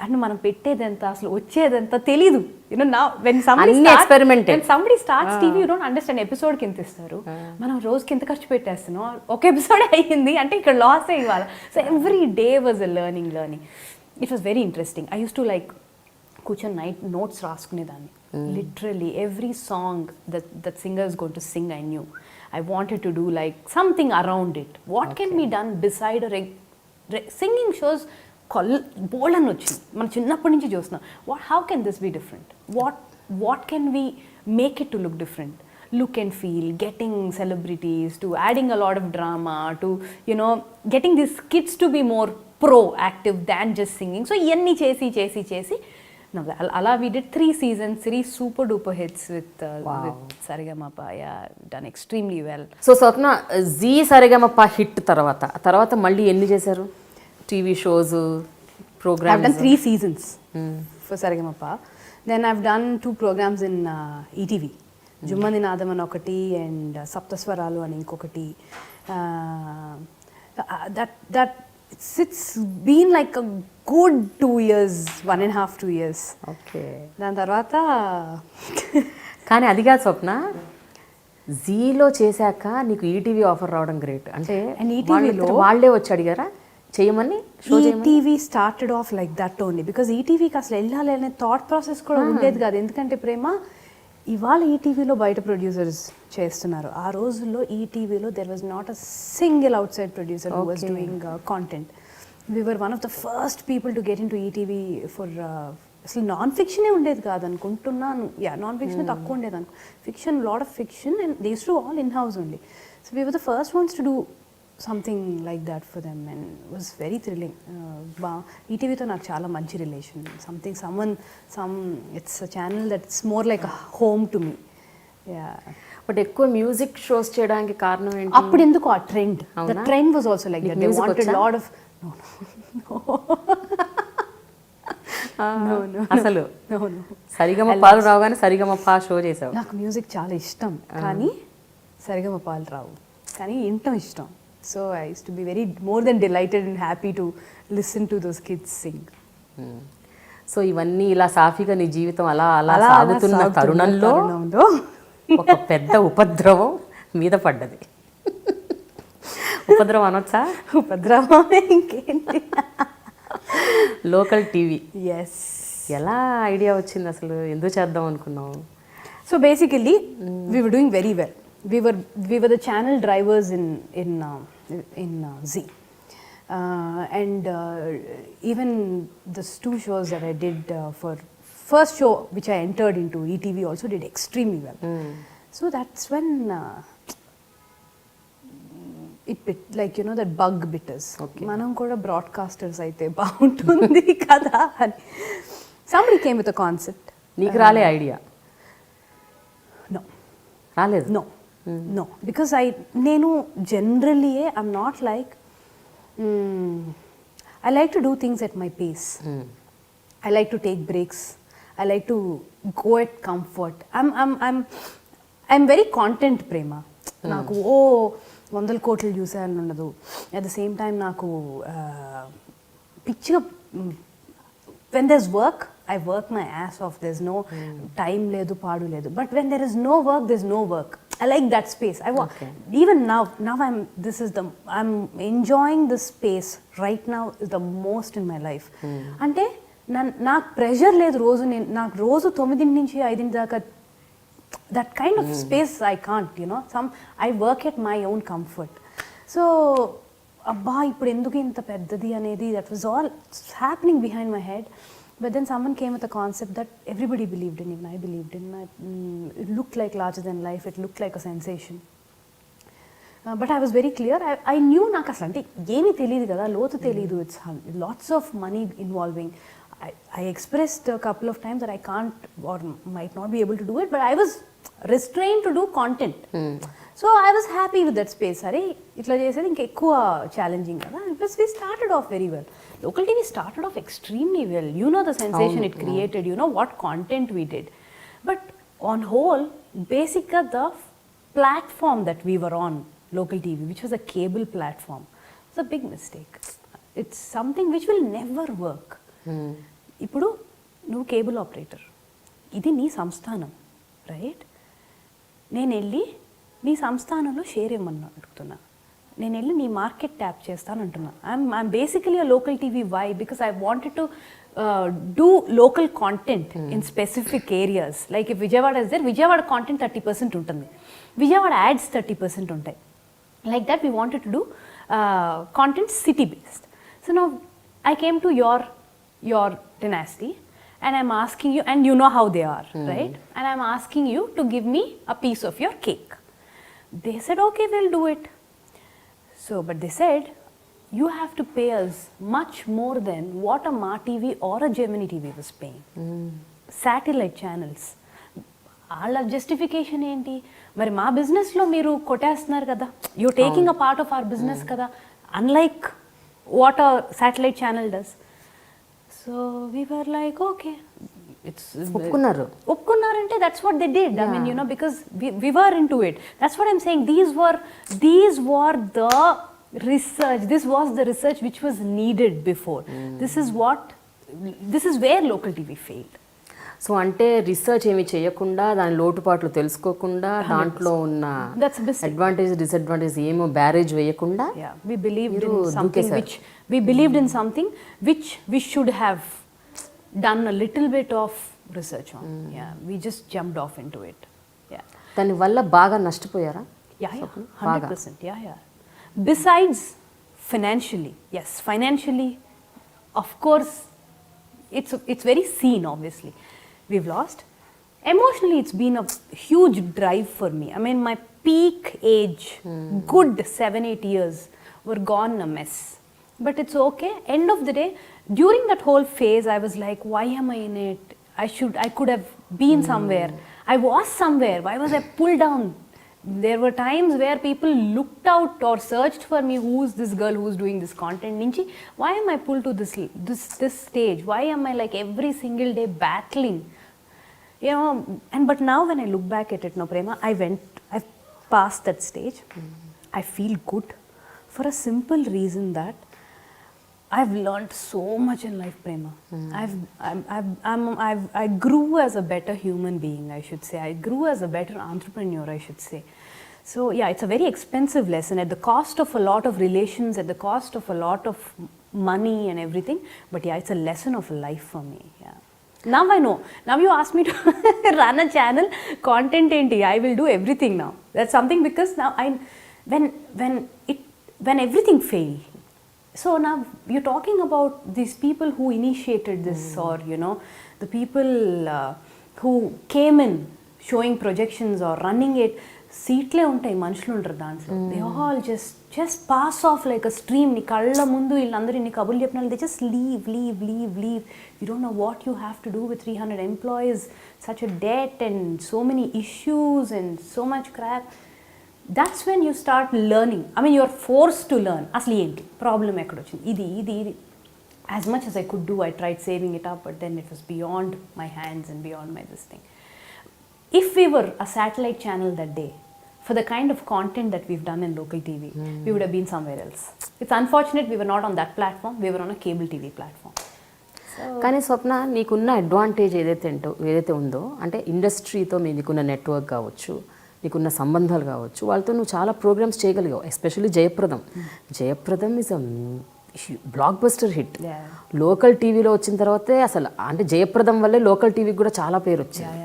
అంటే మనం పెట్టేదంతా అసలు వచ్చేదంతా తెలీదు. Now when somebody starts TV, you don't understand. ఎపిసోడ్కి ఎంత ఇస్తారు, మనం రోజుకి ఎంత ఖర్చు పెట్టేస్తున్నాం, ఒక ఎపిసోడ్ అయ్యింది అంటే ఇక్కడ లాస్ అయ్యాలి. So every day was a learning. It was very interesting. I used to like కూర్చొని నైట్ నోట్స్ రాసుకునేదాన్ని. Literally every song that singer is going to sing, I knew I wanted to do like something around it. What can be done beside singing shows? Bold అని వచ్చింది, మనం చిన్నప్పటి నుంచి చూస్తున్నాం. How can this be different? What can we make it to look different? Look and feel, getting celebrities, to adding a lot of drama, to getting these kids to be more proactive than just singing. So iyanni chesi now ala we did 3 seasons, 3 super duper hits with Saregama. Yeah, done extremely well. So Swapna, Zee Saregama hit tarvata malli enni chesaru TV shows, programs? I've done 3 seasons for Saregama. Then I've done 2 programs in ETV. Jhummandi Naadam అని ఒకటి and Saptaswaralu అని ఇంకొకటి. That it's been like a good 2 years, 1.5 2 years. Okay. దాని తర్వాత కానీ అది కాదు స్వప్న, జీలో చేశాక నీకు ఈటీవీ ఆఫర్ రావడం గ్రేట్. అంటే ఈటీవీలో వాళ్ళే వచ్చి అడిగారా చేయమని? ETV started off like that only because ఈటీవీకి అసలు వెళ్ళాలి అనే థాట్ ప్రాసెస్ కూడా ఉండేది కాదు. ఎందుకంటే ప్రేమ, ఇవాళ ఈటీవీలో బయట ప్రొడ్యూసర్స్ చేస్తున్నారు. ఆ రోజుల్లో ఈటీవీలో there was not a single out side producer who was doing content. We were one of the first people to get in to ETV for అసలు నాన్ ఫిక్షనే ఉండేది కాదు అనుకుంటున్నాను. నాన్ ఫిక్షన్ తక్కువ ఉండేది అనుకో. Fiction, lot of fiction, and they used to all in house only. So we were the first ones to do something like that for them, and it was very thrilling. ఈటీవీతో నాకు చాలా మంచి relation. It's a channel that's more like a home to me. Yeah. But ఎక్కువ music shows చేయడానికి కారణం ఏంటి? అప్పుడు ఎందుకు ఆ trend, the trend was also like that. They wanted lot of no అసలు సరిగమ పాలు రావు కానీ సరిగమ పా షో చేసావు. నాకు మ్యూజిక్ చాలా ఇష్టం కానీ సరిగమ పాలు రావు, కానీ వింటం ఇష్టం. So I used to be more than delighted and happy to listen to those kids sing. So ఇవన్నీ ఇలా సాఫీగా నీ జీవితం అలా సాగుతున్న తరుణంలో ఒక పెద్ద ఉపద్రవం మీద పడ్డది. ఉపద్రవం అనొచ్చా? ఉపద్రవం ఇంకేంటి. Local TV. ఎస్. ఎలా ఐడియా వచ్చింది అసలు? ఎందుకు చేద్దాం అనుకున్నావు? So basically we were doing very well. We were the channel drivers in Zee, and even the 2 shows that I did for first show which I entered into ETV also did extremely well. So that's when it bit, like that bug bit us. Manam kuda broadcasters aithe baaguntundi kada ani somebody came with a concept. Neeku raale idea? No, raaledu. No, because నేను generally I'm not like I like to do things at my pace. I like to take breaks. I like to go at comfort. I'm very content prema. నాకు 100 కోట్లు చూసాను ఉండదు. At the same time నాకు పిచ్చిగా when there's work, I work my ass off. There's no time ledu paadu ledu. But when there is no work, there's no work. I like that space. Even now I'm enjoying this space right now is the most in my life. Ante నాకు pressure లేదు. నాకు రోజు 9 నుంచి 5 దాకా that kind of space I can't, I work at my own comfort. So అబ్బా ఇప్పుడు ఎందుకు ఇంత పెద్దది అనేది, that was all happening behind my head. But then someone came with a concept that everybody believed in, even I believed in. It looked like larger than life. It looked like a sensation. But I was very clear. I knew నాకు అసలు అంటే ఏమీ తెలియదు కదా, లోతు తెలియదు. It's lots of money involving. I expressed a couple of times that I can't or might not be able to do it, but I was restrained to do content. So I was happy with that space. Are itla chesedi inka ekkuva challenging kada. Plus we started off very well. Local TV started off extremely well. You know the sensation it created. You know what content we did. But on whole, basically the platform that we were on, local TV, which was a cable platform, was a big mistake. It's something which will never work. ఇప్పుడు నువ్వు cable operator, ఇది నీ సంస్థానం, right? నేను వెళ్ళి నీ సంస్థానంలో share ఇవ్వమని అడుగుతున్నా, నేను వెళ్ళి నీ మార్కెట్ ట్యాప్ చేస్తాను అంటున్నా. I'm basically a local TV. Why? Because I wanted to do local content in specific areas. Like if Vijayawada is there, Vijayawada content 30% ఉంటుంది, విజయవాడ యాడ్స్ 30% ఉంటాయి. Like that we wanted to do content city based. So now I came to your dynasty and I'm asking you, and you know how they are, right? And I'm asking you to give me a piece of your cake. They said, okay, we'll do it. So, but they said, you have to pay us much more than what a Ma TV or a Gemini TV was paying. Satellite channels. వాళ్ళ justification ఏంటి? మరి మా బిజినెస్లో మీరు కొట్టేస్తున్నారు కదా, you taking a part of our business కదా, unlike what a satellite channel does. So we were like, okay, it's ఒప్పుకున్నారంటే that's what they did. I mean, you know, because we were into it. That's what I'm saying. These were the research. This was the research which was needed before. This is where local TV failed. So అంటే research ఏమి చేయకుండా, దాని లోటుపాట్లు తెలుసుకోకుండా, దాంట్లో ఉన్న advantage disadvantage ఏమో barrage వేయకుండా, we believed in something which we should have done a little bit of research on. We just jumped off into it. దాని వల్ల బాగా నష్టపోయారా? 100%. Besides financially, yes, financially, of course, it's very seen, obviously. We've lost. Emotionally, it's been a huge drive for me. I mean, my peak age, good 7-8 years, were gone in a mess. But it's okay. End of the day, during that whole phase, I was like, why am I in it? I could have been somewhere. I was somewhere. Why was I pulled down? There were times where people looked out or searched for me, who's this girl who's doing this content. Ninchi, why am I pulled to this stage? Why am I like every single day battling? You know, but now when I look back at it, no Prema, I've passed that stage. I feel good for a simple reason that I've learned so much in life, Prema. I grew as a better human being, I should say. I grew as a better entrepreneur, I should say. So yeah, it's a very expensive lesson at the cost of a lot of relations, at the cost of a lot of money and everything. But yeah, it's a lesson of life for me. Yeah. Now I know. Now you ask me to run a channel, content enti, I will do everything now. That's something, because now when everything failed. So now you're talking about these people who initiated this, or you know, the people who came in showing projections or running it. సీట్లే ఉంటాయి, మనుషులు ఉంటారు దాంట్లో. They all just pass off like a stream. నీ కళ్ళ ముందు వీళ్ళందరూ ఇన్ని కబుర్లు చెప్పిన they just leave. You don't know what you have to do with 300 employees, such a debt and so many issues and so much crap. That's when you start learning. I mean you are force to learn. అసలు ఏంటి problem, ఎక్కడొచ్చింది, ఇది as much as I could do, I tried saving it up, but then it was beyond my hands and beyond my this thing. If we were a satellite channel that day, for the kind of content that we've done in local TV, we would have been somewhere else. It's unfortunate we were not on that platform, we were on a cable TV platform. కానీ స్వప్న, నీకున్న advantage ఏదైతే ఉందో, అంటే ఇండస్ట్రీతో నీకున్న network కావచ్చు, నీకున్న సంబంధాలు కావచ్చు, వాళ్ళతో నువ్వు చాలా ప్రోగ్రామ్స్ చేయగలిగావు. ఎస్పెషల్లీ జయప్రదం is a block buster hit. Local టీవీలో వచ్చిన తర్వాతే అసలు, అంటే జయప్రదం వల్లే లోకల్ టీవీకి కూడా చాలా పేరు వచ్చింది.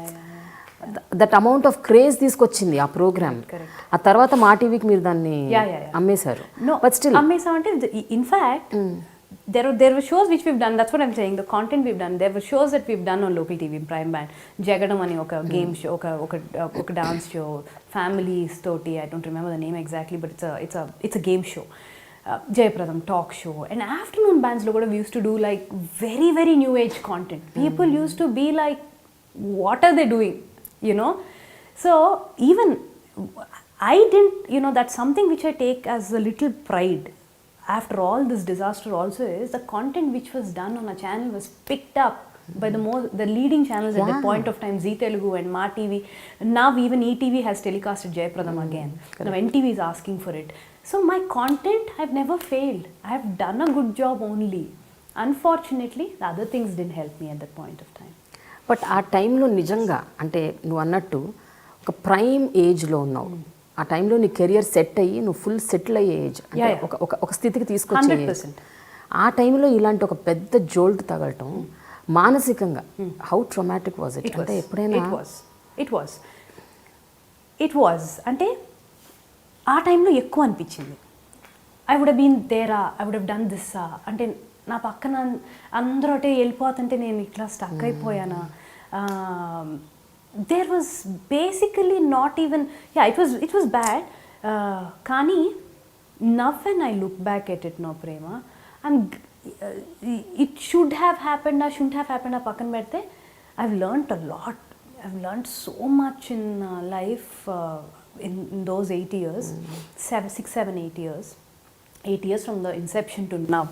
దట్ అమౌంట్ ఆఫ్ క్రేజ్ తీసుకొచ్చింది ఆ ప్రోగ్రామ్. ఆ తర్వాత మా టీవీకి మీరు దాన్ని అమ్మేశారు. బట్ స్టిల్ అమ్మేసాం అంటే in fact there were shows which we've done. That's what I'm saying. The content we've done. There were shows that we've done on local TV, Prime Band. Jagadam ani oka game show, oka dance show, families toti. I don't remember the name exactly, but it's a game show. Jayapradam talk show, and afternoon bands lo kuda we used to do like very very new age content. People used to be like, what are they doing, you know? So even I didn't, you know, that's something which I take as a little pride. After all this disaster also is the content which was done on a channel was picked up by the leading channels at that point of time, Zee Telugu and Ma TV. Now even ETV has telecasted Jayapradam again. Now NTV is asking for it. So my content, I've never failed. I've done a good job only. Unfortunately, the other things didn't help me at that point of time. But ఆ టైంలో నిజంగా అంటే నువ్వు అన్నట్టు ఒక prime ఏజ్లో ఉన్నావు. ఆ టైంలో నీ కెరియర్ సెట్ అయ్యి నువ్వు ఫుల్ సెటిల్ అయ్యే ఏజ్, ఒక స్థితికి తీసుకొచ్చే ఏజ్. ఆ టైంలో ఇలాంటి ఒక పెద్ద జోల్ట్ తగలటం మానసికంగా హౌ ట్రమాటిక్ వాజ్ ఇట్? అంటే ఎప్పుడైనా ఇట్ వాజ్ అంటే ఆ టైంలో ఎక్కువ అనిపించింది. I would been there, I would done this. అంటే నా పక్కన అందరూ అటే వెళ్ళిపోతుంటే నేను ఇట్లా స్టక్ అయిపోయానా. There was basically not even, yeah it was bad. కానీ now when I look back at it, no Prema, it should have happened, should have happened పక్కన పెడితే I've learned a lot. I've learned so much in life in those 8 years, 6, 7, 8 years, 8 years from the inception to now,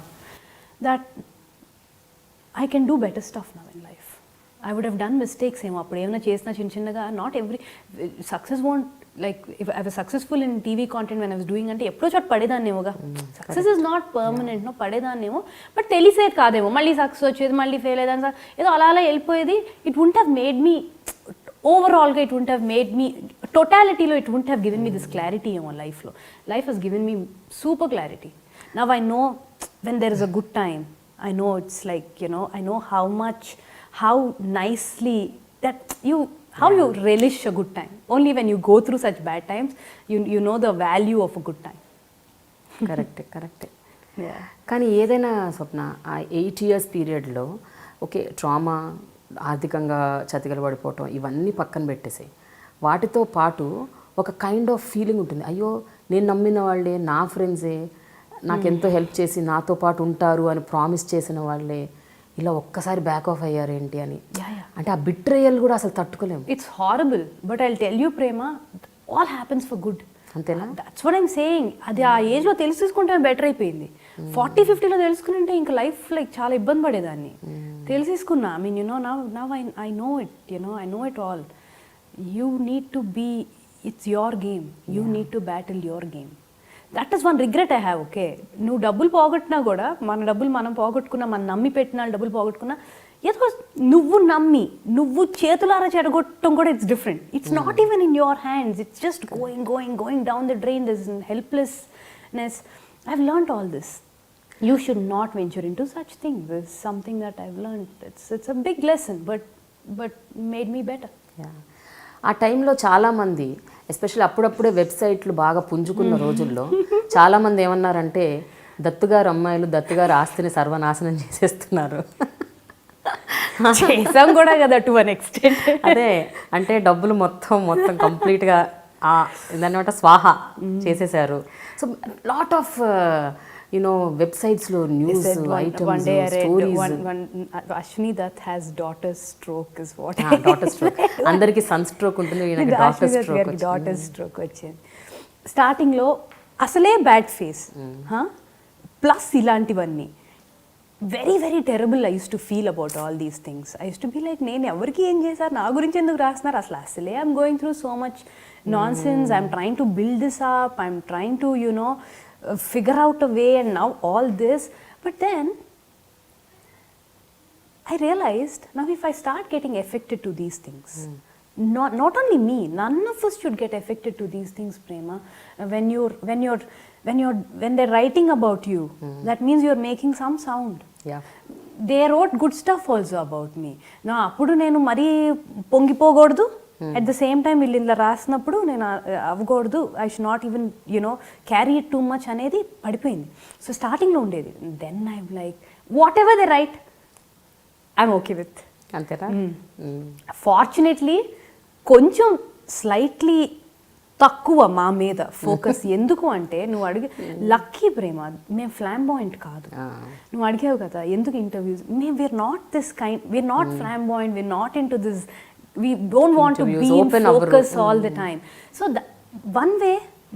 that I can do better stuff now in life. I would have done mistakes ఏమో అప్పుడు ఏమైనా చేసినా చిన్న చిన్నగా. Not every success won't, like if I was successful in TV content when I was doing అంటే ఎప్పుడో చోట పడేదాన్నేమోగా. Success is not permanent, no పడేదాన్నేమో, బట్ తెలిసేది కాదేమో. మళ్ళీ సక్సెస్ వచ్చేది, మళ్ళీ ఫెయిల్ అయ్యేదాన్ని, ఏదో అలా అలా వెళ్ళిపోయేది. It won't have made me ఓవరాల్గా, it won't have made me టోటాలిటీలో, it won't have given me this clarity ఏమో లైఫ్లో. Life has given me super clarity. Now I know when there is a good time, I know it's like, you know, I know how nicely that how you relish a good time. Only when you go through such bad times, you know the value of a good time. కరెక్టే. కానీ ఏదైనా స్వప్న, ఆ 8 years పీరియడ్లో okay trauma, ఆర్థికంగా చతికిల పడిపోవటం, ఇవన్నీ పక్కన పెట్టేసాయి. వాటితో పాటు ఒక కైండ్ ఆఫ్ ఫీలింగ్ ఉంటుంది, అయ్యో నేను నమ్మిన వాళ్ళే, నా ఫ్రెండ్సే నాకెంతో హెల్ప్ చేసి నాతో పాటు ఉంటారు అని ప్రామిస్ చేసిన వాళ్ళే ఇలా ఒక్కసారి బ్యాక్ ఆఫ్ అయ్యారేంటి అని. అంటే ఆ బిట్రేయల్ కూడా అసలు తట్టుకోలేము. It's horrible, but I will tell you Prema, all happens for good. అంతేనా? That's what I'm saying. అది ఆ ఏజ్లో తెలుసుకుంటే బెటర్ అయిపోయింది. 40, 50లో తెలుసుకుంటే ఇంకా లైఫ్ లైక్ చాలా ఇబ్బంది పడేదాన్ని. తెలిసేసుకున్నా. I mean you know now I know it, you know I know it all. You need to be, it's your game, you need to battle your game. That is one regret I have. Okay, నువ్వు డబ్బులు పోగొట్టినా కూడా, మన డబ్బులు మనం పోగొట్టుకున్నా, మనం నమ్మి పెట్టిన డబ్బులు పోగొట్టుకున్నా, ఏదో నువ్వు నమ్మి నువ్వు చేతులారా చెడగొట్టడం కూడా it's different. It's not even in your hands, it's just going down the drain. This helplessness. I have learned all this. You should not venture into such things. This is something that I've learned. It's a big lesson, but made me better. Yeah. ఆ టైంలో చాలామంది, especially అప్పుడప్పుడే వెబ్సైట్లు బాగా పుంజుకున్న రోజుల్లో చాలామంది ఏమన్నారంటే, దత్తుగారు అమ్మాయిలు దత్తుగారు ఆస్తిని సర్వనాశనం చేసేస్తున్నారు. చేసాం కూడా కదా టు అన్ ఎక్స్టెంట్. అదే అంటే డబ్బులు మొత్తం కంప్లీట్గా దాన్ని స్వాహా చేసేసారు. సో లాట్ ఆఫ్ వెబ్సైట్స్లో news items, stories. Swapna Dutt has daughter stroke is what. Daughter stroke. అందరికీ సన్ స్ట్రోక్ ఉంటుంది, డాటర్ స్ట్రోక్ వచ్చింది. స్టార్టింగ్లో అసలే బ్యాడ్ ఫేస్, ప్లస్ ఇలాంటివన్నీ very very terrible. I used to feel about all these things. I used to be like, నేను ఎవరికి ఏం చేశారు, నా గురించి ఎందుకు రాస్తున్నారు అసలే I'm going through so much nonsense. I'm trying to build this up, I'm trying to figure out a way, and now all this. But then I realized, now if I start getting affected to these things, not only me, none of us should get affected to these things, Prema. When they're writing about you, that means you're making some sound. Yeah. They wrote good stuff also about me. Now appudu nenu mari pongipogodu, at the same time వీళ్ళు ఇలా రాసినప్పుడు నేను అవ్వకూడదు, I should not even carry it too much అనేది పడిపోయింది. So స్టార్టింగ్లో ఉండేది. Then I like whatever they write I'm okay with. అంతేనా? ఫార్చునేట్లీ కొంచెం స్లైట్లీ తక్కువ మా మీద ఫోకస్. ఎందుకు అంటే నువ్వు అడిగి లక్కీ ప్రేమ, మేము ఫ్లాంబాయింట్ కాదు. నువ్వు అడిగావు కదా ఎందుకు ఇంటర్వ్యూస్, మేము we're not this kind, we're not flamboyant, we're not in to this, we don't want to be in focus all the time. So one way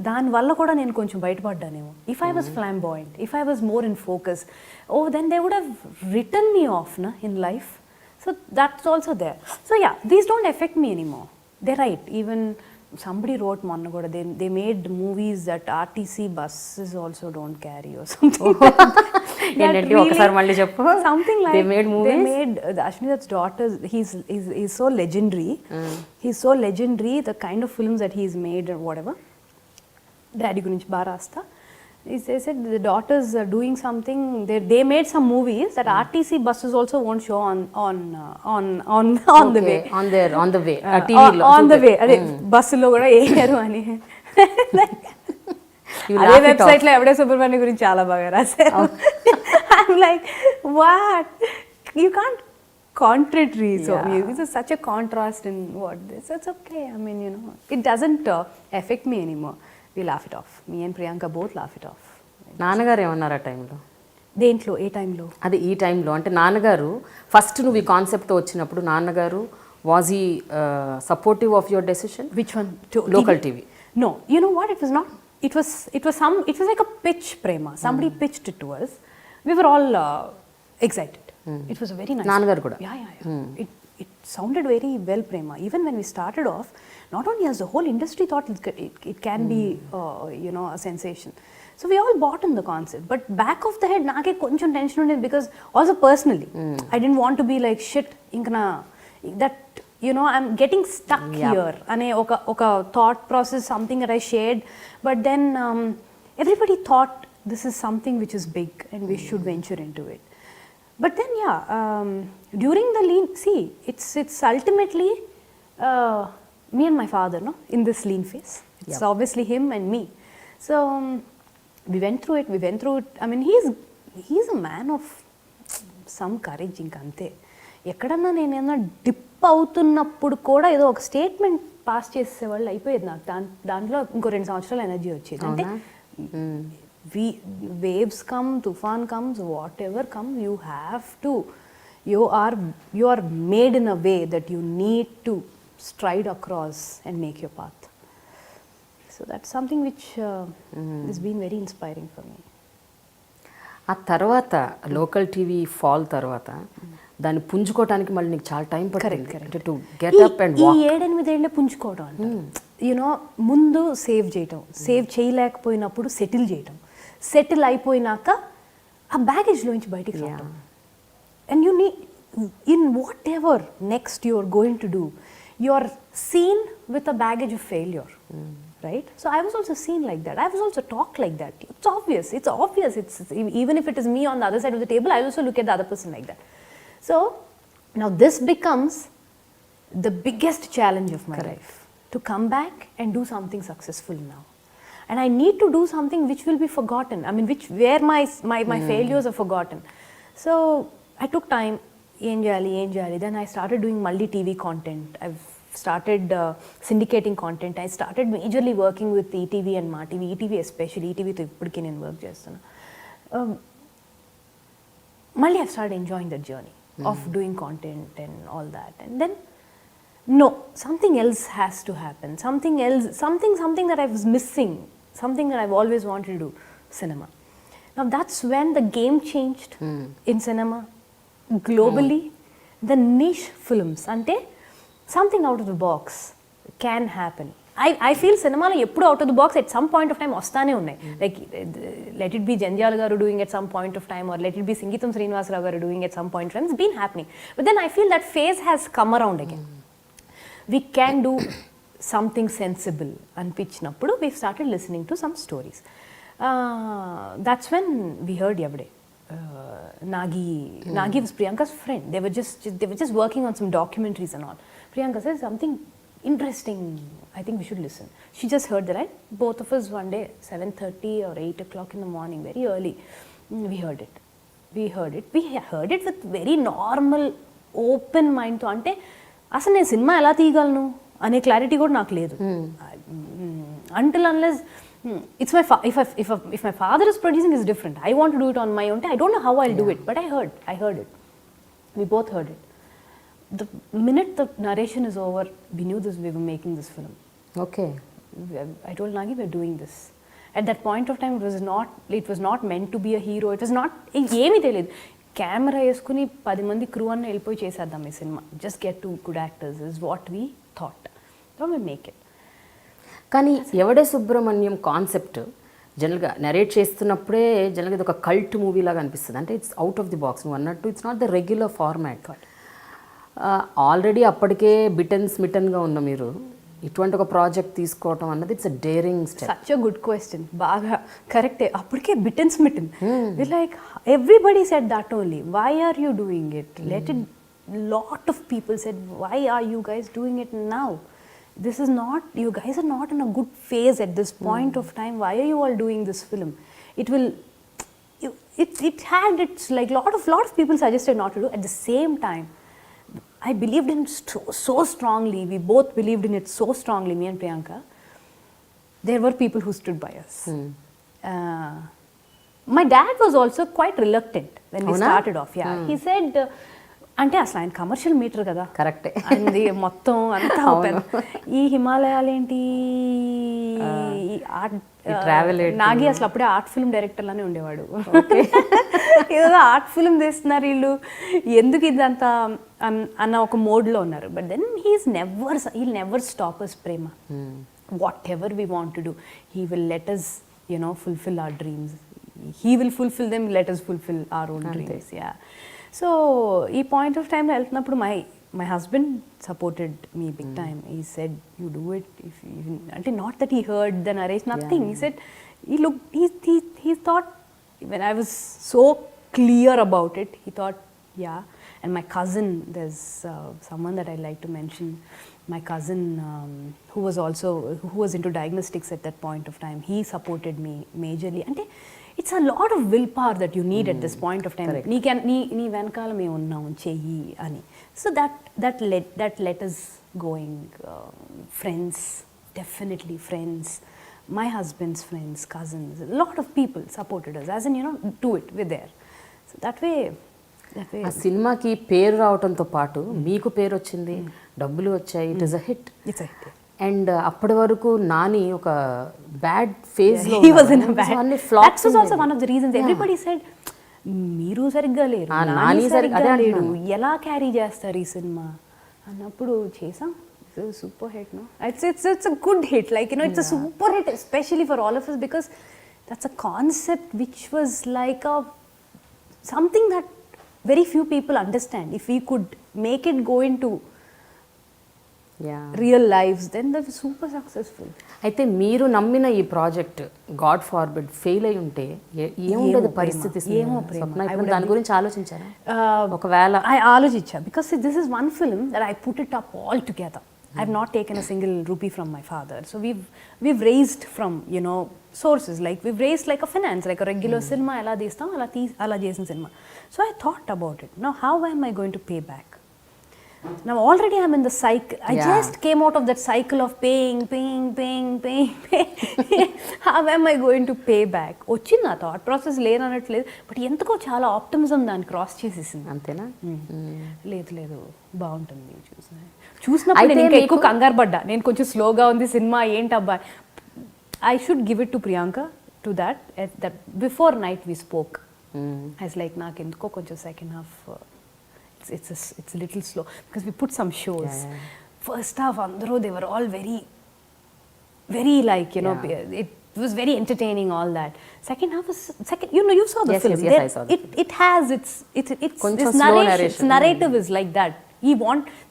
దానివల్ల కూడా నేను కొంచెం బయటపడ్డానేమో. If I was flamboyant, if I was more in focus, then they would have return me off in life. So that's also there. So yeah, these don't affect me anymore. They're right. Even somebody wrote Monna Goda, they made movies that RTC buses also don't carry or something. Something like they made movies. They made Ashwini Dutt's daughters. He's so legendary. He's so legendary. The kind of films that he's made or whatever. Daddy gurinchi barasta. They said the daughters are doing something. They made some movies that RTC buses also won't show on the way. On the way. TV lo. On the way. Ade bus lo kuda eyaru ani. అదే website లో ఎవడే సుబ్రహ్మణ్య గురించి చాలా బాగా రాశారు. I'm like what, you can't contrary. So this is such a contrast in what this. It's okay. I mean, it doesn't affect me anymore. We laugh it off. Me and Priyanka both laugh it off. నాన్నగారు ఏమన్నారు ఆ టైంలో? దేంట్లో, ఏ టైంలో? అదే ఈ టైంలో అంటే నాన్నగారు ఫస్ట్ నువ్వు ఈ కాన్సెప్ట్తో వచ్చినప్పుడు నాన్నగారు వాజ్ ఈ supportive of your decision? Which one? Local TV? No, you know what? It was not. It was like a pitch, Prema. Somebody pitched it to us. We were all excited. It was a very nice. నాన్నగారు కూడా? Yeah. It sounded very well, Prema. Even when we started off, not only as the whole industry thought it can be, a sensation. So we all bought in the concept. But back of the head, naake koncham tension undedi because also personally, I didn't want to be like shit. Inkana that I'm getting stuck here. Ane oka thought process, something that I shared. But then everybody thought this is something which is big and we should venture into it. But then during the lean, see, it's ultimately me and my father, in this lean phase. It's obviously him and me. So we went through it. I mean, he's a man of some courage inkante. ఎక్కడన్నా నేనేమన్నా dip అవుతున్నప్పుడు కూడా ఏదో ఒక statement pass చేసేవాళ్ళు అయిపోయేది నాకు. దాంట్లో ఇంకో 2 సంవత్సరాలు ఎనర్జీ వచ్చేది. అంటే waves come, tufan comes, whatever comes, you are made in a way that you need to stride across and make your path. So that's something which has been very inspiring for me. ఆ తర్వాత local TV fall తర్వాత దాన్ని పుంజుకోవడానికి మళ్ళీ నీకు చాలా time పట్టింది to get up and walk. ఈ 7-8 ఏళ్ళే పుంజుకోవడం అంటే ముందు సేవ్ చేయలేకపోయినప్పుడు సెటిల్ చేయటం, సెటిల్ అయిపోయినాక ఆ బ్యాగేజ్లోంచి బయటికి రావడం. And you need in whatever next you are going to do, you are seen with a baggage of failure. Right? So I was also seen like that. I was also talked like that. It's obvious. It's even if it is me on the other side of the table, I also look at the other person like that. So now this becomes the biggest challenge of my life, to come back and do something successful now. And I need to do something which will be forgotten. I mean, where my failures are forgotten. So I took time. Then I started doing multi-TV content. I've started syndicating content. I started majorly working with ETV and Ma TV. ETV especially. ETV to ippudiki nenu work chestuna. Malli I've started enjoying that journey of doing content and all that. And then no, something else has to happen. Something that I was missing. Something that I've always wanted to do. Cinema. Now that's when the game changed in cinema globally. The niche films ante something out of the box can happen. I feel cinema lo eppudu out of the box at some point of time ostane unnai. Like let it be Janjal garu doing at some point of time, or let it be Singitam Srinivasarao garu doing at some point of time. It's been happening. But then I feel that phase has come around again. We can do something sensible anpichinappudu we started listening to some stories. That's when we heard Yavade. Nagi was Priyanka's friend. They were just working on some documentaries and all. Priyanka said something interesting, I think we should listen. She just heard the line. Both of us one day 7:30 or 8 o'clock in the morning, very early, we heard it. We heard it with very normal open mind తో. అంటే అసలు నేను cinema ఎలా తీయగలను అనే clarity కూడా నాకు లేదు. Until unless it's my if my father is producing, is different. I want to do it on my own. I don't know how I'll do it, but I heard it. We both heard it. The minute the narration is over, we knew this. We were making this film. Okay. I told Nagi, we're doing this. At that point of time, it was not meant to be a hero. It was not, ఏమీ తెలియదు. Camera వేసుకుని 10 మంది crew అన్న వెళ్ళిపోయి చేసేద్దాం ఈ సినిమా. Just get to good actors is what we thought. So we make it. కానీ ఎవడే సుబ్రహ్మణ్యం కాన్సెప్ట్ జనరల్గా నరేట్ చేస్తున్నప్పుడే జనరల్గా ఇది ఒక కల్ట్ మూవీ లాగా అనిపిస్తుంది. అంటే it's out of the box. నువ్వు అన్నట్టు it's not the regular format. Already అప్పటికే బిటన్గా ఉన్న మీరు ఇటువంటి ఒక ప్రాజెక్ట్ తీసుకోవటం అన్నది it's a daring step. Such a good question. బాగా కరెక్టే. అప్పటికే bitten smitten. Like everybody said that only. Why are you doing it? Let it. Lot of people said why are you guys doing it now? This is not, you guys are not in a good phase at this point of time. Why are you all doing this film? It will, it had, it's like lot of people suggested not to do. At the same time, I believed in it so strongly. We both believed in it so strongly, me and Priyanka. There were people who stood by us. My dad was also quite reluctant when we started off. Yeah, he said, అంటే అసలు ఆయన commercial metre కదా. కరెక్టే. అది మొత్తం అంతా ఈ హిమాలయాలు ఏంటి, నాగి అసలు అప్పుడే ఆర్ట్ ఫిల్మ్ డైరెక్టర్ లానే ఉండేవాడు. ఏదో ఆర్ట్ ఫిల్మ్ తీస్తున్నారు వీళ్ళు, ఎందుకు ఇదంతా అన్న ఒక మోడ్లో ఉన్నారు. But then he'll never stop us Prema. What ever we want to do, he will let us fulfil our dreams. He will fulfil them, let us fulfil our own dreams. Yeah. So ఈ point of టైంలో వెళ్తున్నప్పుడు my husband supported me big time. He said you do it. If అంటే not that he heard the narration, nothing. He said he thought, when I was so clear about it, he thought, yeah. And my cousin, there's someone that I like to mention, my cousin who was into diagnostics at that point of time. He supported me majorly. Ante it's a lot of willpower that you need at this point of time. Nee venkala me unnam cheyi ani. So that let us going. Friends, definitely friends. My husband's friends, cousins, a lot of people supported us. As in, do it, we're there. So that way. ఆ సినిమాకి పేరు రావడంతో పాటు మీకు పేరు వచ్చింది, డబ్బులు వచ్చాయి. It is a hit. And అప్పటి వరకు నాని ఒక బ్యాడ్ ఫేజ్ లో, he was in a bad, that was also one of the reasons. Everybody said మీరు సరిగ్గా లేరు, నాని సరిగ్గా లేడు, ఎలా క్యారీ చేస్తారు ఈ సినిమా అన్నప్పుడు చేసాం. Super hit. No, it's a good hit. Like, it's a super hit, especially for all of us, because that's a concept which was like something that very few people understand. If we could make it go into real lives, then that was super successful. అయితే మీరు నమ్మిన ఈ project God forbid fail అయి ఉంటే ఏముండదు పరిస్థితి? స్వప్న, దాని గురించి ఆలోచించారా? ఒకవేళ ఆలోచించా, because this is one film that I put it up all together. I've not taken a single rupee from my father. So we've raised from, sources. Like, we've raised like a finance, like a regular cinema ela deestam, ala chesin cinema. So I thought about it. Now, how am I going to pay back? Now already I'm in the cycle. I just came out of that cycle of paying. How am I going to pay back? Ochina thought process లేనట్లేదు, but ఎందుకో చాలా optimism దాన్ని cross చేసేసింది. అంతేనా? లేదు బాగుంటుంది. చూసినప్పుడు నేను ఎక్కువ కంగారు పడ్డా. నేను కొంచెం స్లోగా ఉంది సినిమా, ఏంటబ్బా. I should give it to Priyanka, to that before night we spoke. I was like, నాకు ఎందుకో కొంచెం second half it's a little slow, because we put some shows. First half andro they were all very like, it was very entertaining, all that. Second half was you saw the film. Yes, I saw the film. It has its narration. Its narrative is like that.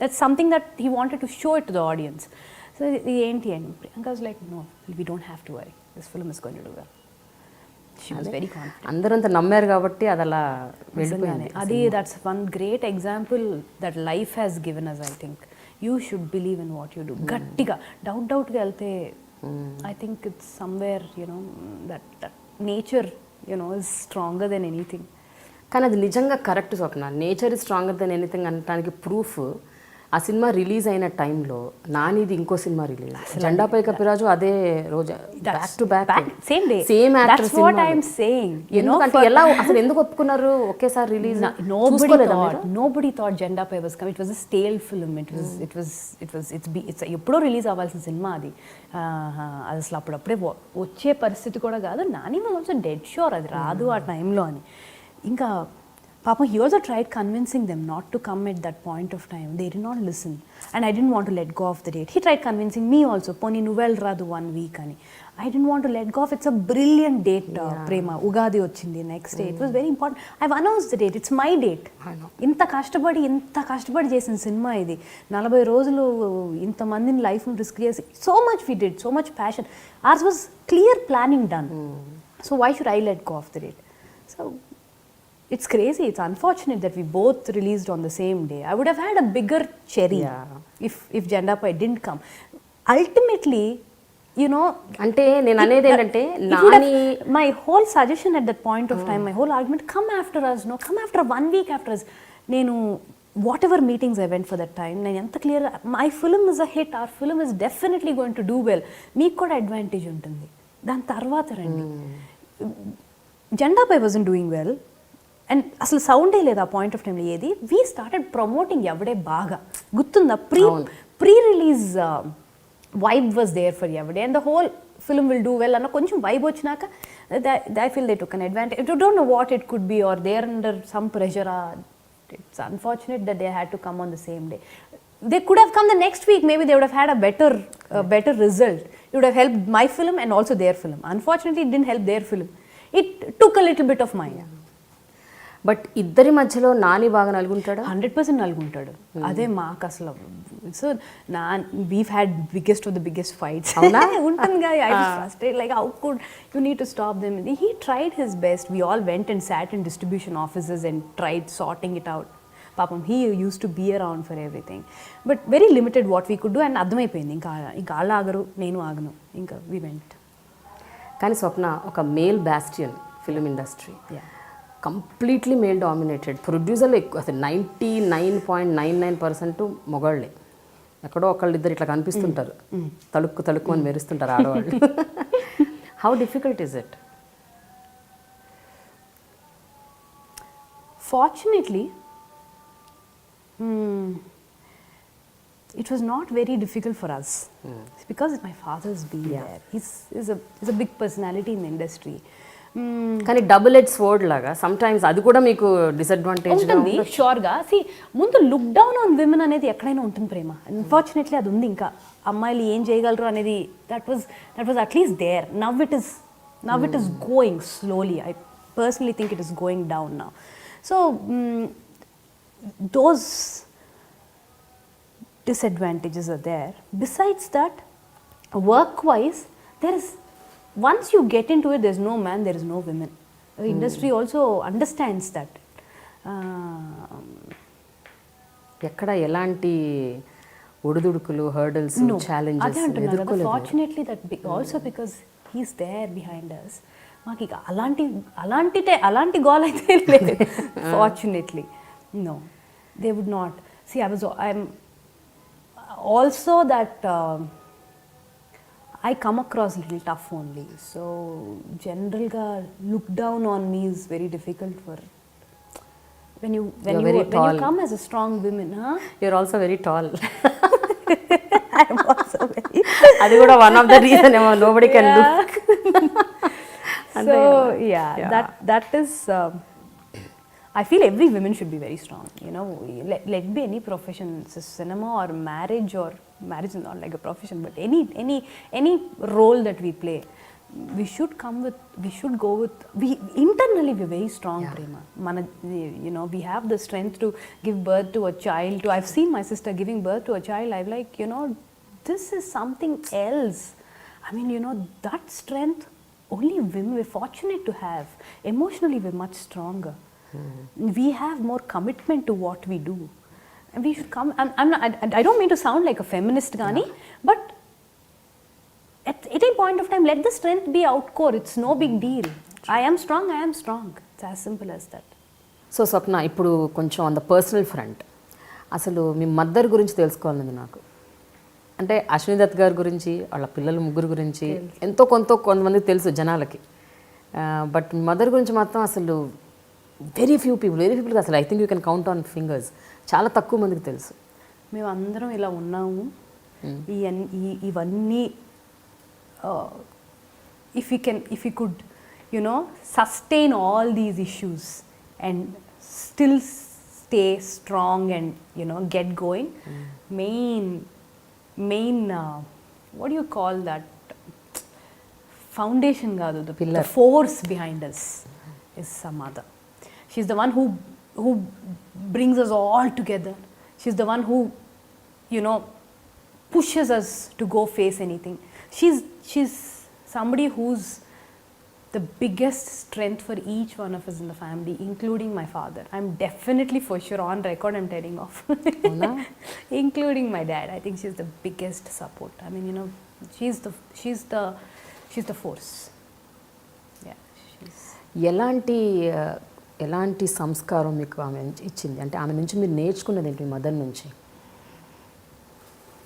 That's something that he wanted to show it to the audience. So enti Priyanka was like, no, we don't have to worry, this film is going to do well. She was very confident. అందరంతా నమ్మారు కాబట్టి అది అలా వెళ్ళిపోయింది. అది that's one great example that life has given us, I think. You should believe in what you do. గట్టిగా డౌట్గా వెళ్తే I think it's somewhere you know that nature you know is stronger than anything. కానీ అది నిజంగా correct Swapna. Nature is stronger than anything అనడానికి proof ఆ cinema release అయిన టైంలో నానిది ఇంకో సినిమా రిలీజ్, జెండాపై కపిరాజు అదే రోజు back to back same day same actor. That's what I am saying. ఎందుకంటే ఎలా అసలు ఎందుకు ఒప్పుకున్నారు ఒకేసారి release? Nobody thought Jenda Pai was coming. It was a stale film. It's ఎప్పుడో రిలీజ్ అవ్వాల్సిన సినిమా అది. అది అసలు అప్పుడప్పుడే వచ్చే పరిస్థితి కూడా కాదు. Nani was also dead sure అది రాదు ఆ టైంలో అని. ఇంకా పాపం he also tried convincing them not to come at that point of time. They did not listen and I didn't want to let go of the date. He tried convincing me also, poni nuvel radu 1 week ani. I didn't want to let go of. It's a brilliant date. Prema ugadi ochindi next day. It was very important. I've announced the date. It's my date. ఇంత కష్టపడి చేసిన cinema ఇది. 40 రోజులు ఇంతమందిని లైఫ్ని risk చేసి so much we did, so much passion. Ours was clear planning done. So why should I let go of the date? So it's crazy. It's unfortunate that we both released on the same day. I would have had a bigger cherry if Jendapai didn't come. Ultimately, you know, అంటే నేను అనేది ఏంటంటే Nani my whole suggestion at that point of time, my whole argument, come after us, no, come after 1 week after us. నేను whatever meetings I went for that time, నేను ఎంత clear, my film is a hit, our film is definitely going to do well. మీకు కూడా advantage ఉంటుంది. దాని తర్వాత రండి. Jendapai wasn't doing well. And అసలు సౌండే లేదు ఆ పాయింట్ ఆఫ్ టైంలో ఏది. వీ స్టార్టెడ్ ప్రమోటింగ్ ఎవడే బాగా గుర్తుందా, pre release vibe was there for Yevade and the whole film will do well అన్న కొంచెం వైబ్ వచ్చినాక I feel they took an advantage. You don't know what it could be or they're under some pressure. It's unfortunate that they had to come on the same day. They could have come the next week, maybe they would have had a better result. It would have helped my film and also their film. Unfortunately, it didn't help their film. It took a little bit of mine. But ఇద్దరి మధ్యలో నాని బాగా నలుగుంటాడు. 100% నలుగుంటాడు. అదే మాకు అసలు. So we've had biggest of the biggest fights. ఉంటుంది. I was frustrated, like how could you need to stop them. He tried his best. We all went and sat in distribution offices and tried sorting it out. పాపం he used to be around for everything, but very limited what we could do. And అర్థమైపోయింది ఇంకా వాళ్ళు ఆగరు, నేను ఆగను, ఇంకా we went. కానీ స్వప్న, ఒక male bastion film industry, completely male dominated. ప్రొడ్యూసర్లు ఎక్కువ, అసలు 99.99% మొగాళ్ళే. ఎక్కడో ఒకళ్ళిద్దరు ఇట్లా కనిపిస్తుంటారు, తలుక్కు అని మెరుస్తుంటారు ఆడవాళ్ళు. How difficult is it? Fortunately, it was not very difficult for us. It's because my father's been there. He's a big personality in the industry. కానీ double edge sword లాగా సమ్ టైమ్స్ అది కూడా మీకు డిసడ్వాంటేజ్ ఉంటుంది. షూర్గా. ముందు look down on women అనేది ఎక్కడైనా ఉంటుంది ప్రేమ. అన్ఫార్చునేట్లీ అది ఉంది. ఇంకా అమ్మాయిలు ఏం చేయగలరు అనేది that was at least there. Now it is going slowly. I personally think it is going down now. So those disadvantages are there. Besides that, work-wise, there is, once you get into it, there's no man, there is no women. The industry also understands that. ఎక్కడ ఎలాంటి ఒడిదుడుకులు, hurdles, challenges ఎదుర్కోలేదు. Fortunately, that also because he's there behind us. మాకు ఇక అలాంటి goal అయితే లేదు. Fortunately, no. They would not. See, I'm also that I come across a little tough only. So, generally, look down on me is very difficult for when you come as a strong woman, huh? You're also very tall. I'm also very. Adi kuda one of the reason nobody can look. So that is. I feel every woman should be very strong. You know, let be any profession, cinema or marriage is not like a profession, but any role that we play, we should go with. We internally we're very strong, Prema. We have the strength to give birth to a child. I've seen my sister giving birth to a child. I'm like, this is something else. I mean, that strength only women we're fortunate to have. Emotionally, we're much stronger. We have more commitment to what we do. we should come. I'm not, I don't mean to sound like a feminist gani, but at any point of time, let the strength be outcore. It's no big deal. I am strong. It's as simple as that. So Swapna, ఇప్పుడు కొంచెం on the personal front అసలు మీ mother గురించి తెలుసుకోవాలన్నది నాకు. అంటే అశ్విని దత్ గారి గురించి, వాళ్ళ పిల్లల ముగ్గురు గురించి ఎంతో కొంతమందికి తెలుసు జనాలకి. బట్ మదర్ గురించి మాత్రం అసలు వెరీ ఫ్యూ పీపుల్ అసలు I think you can count on fingers, చాలా తక్కువ మందికి తెలుసు. మేము అందరం ఇలా ఉన్నాము. ఇవన్నీ if we could, sustain all these issues and still stay strong and get going. Main what do you call that, foundation gaadu, the pillar, the force behind us is some mother. She's the one who brings us all together. She's the one who pushes us to go face anything. She's somebody who's the biggest strength for each one of us in the family, including my father. I'm definitely, for sure, on record, I'm telling off. Including my dad. I think she's the biggest support. I mean, she's the force. Yeah, ఎలాంటి సంస్కారం మీకు ఆమె ఇచ్చింది? అంటే ఆమె నుంచి మీరు నేర్చుకున్నది ఏంటి, మీ మదర్ నుంచి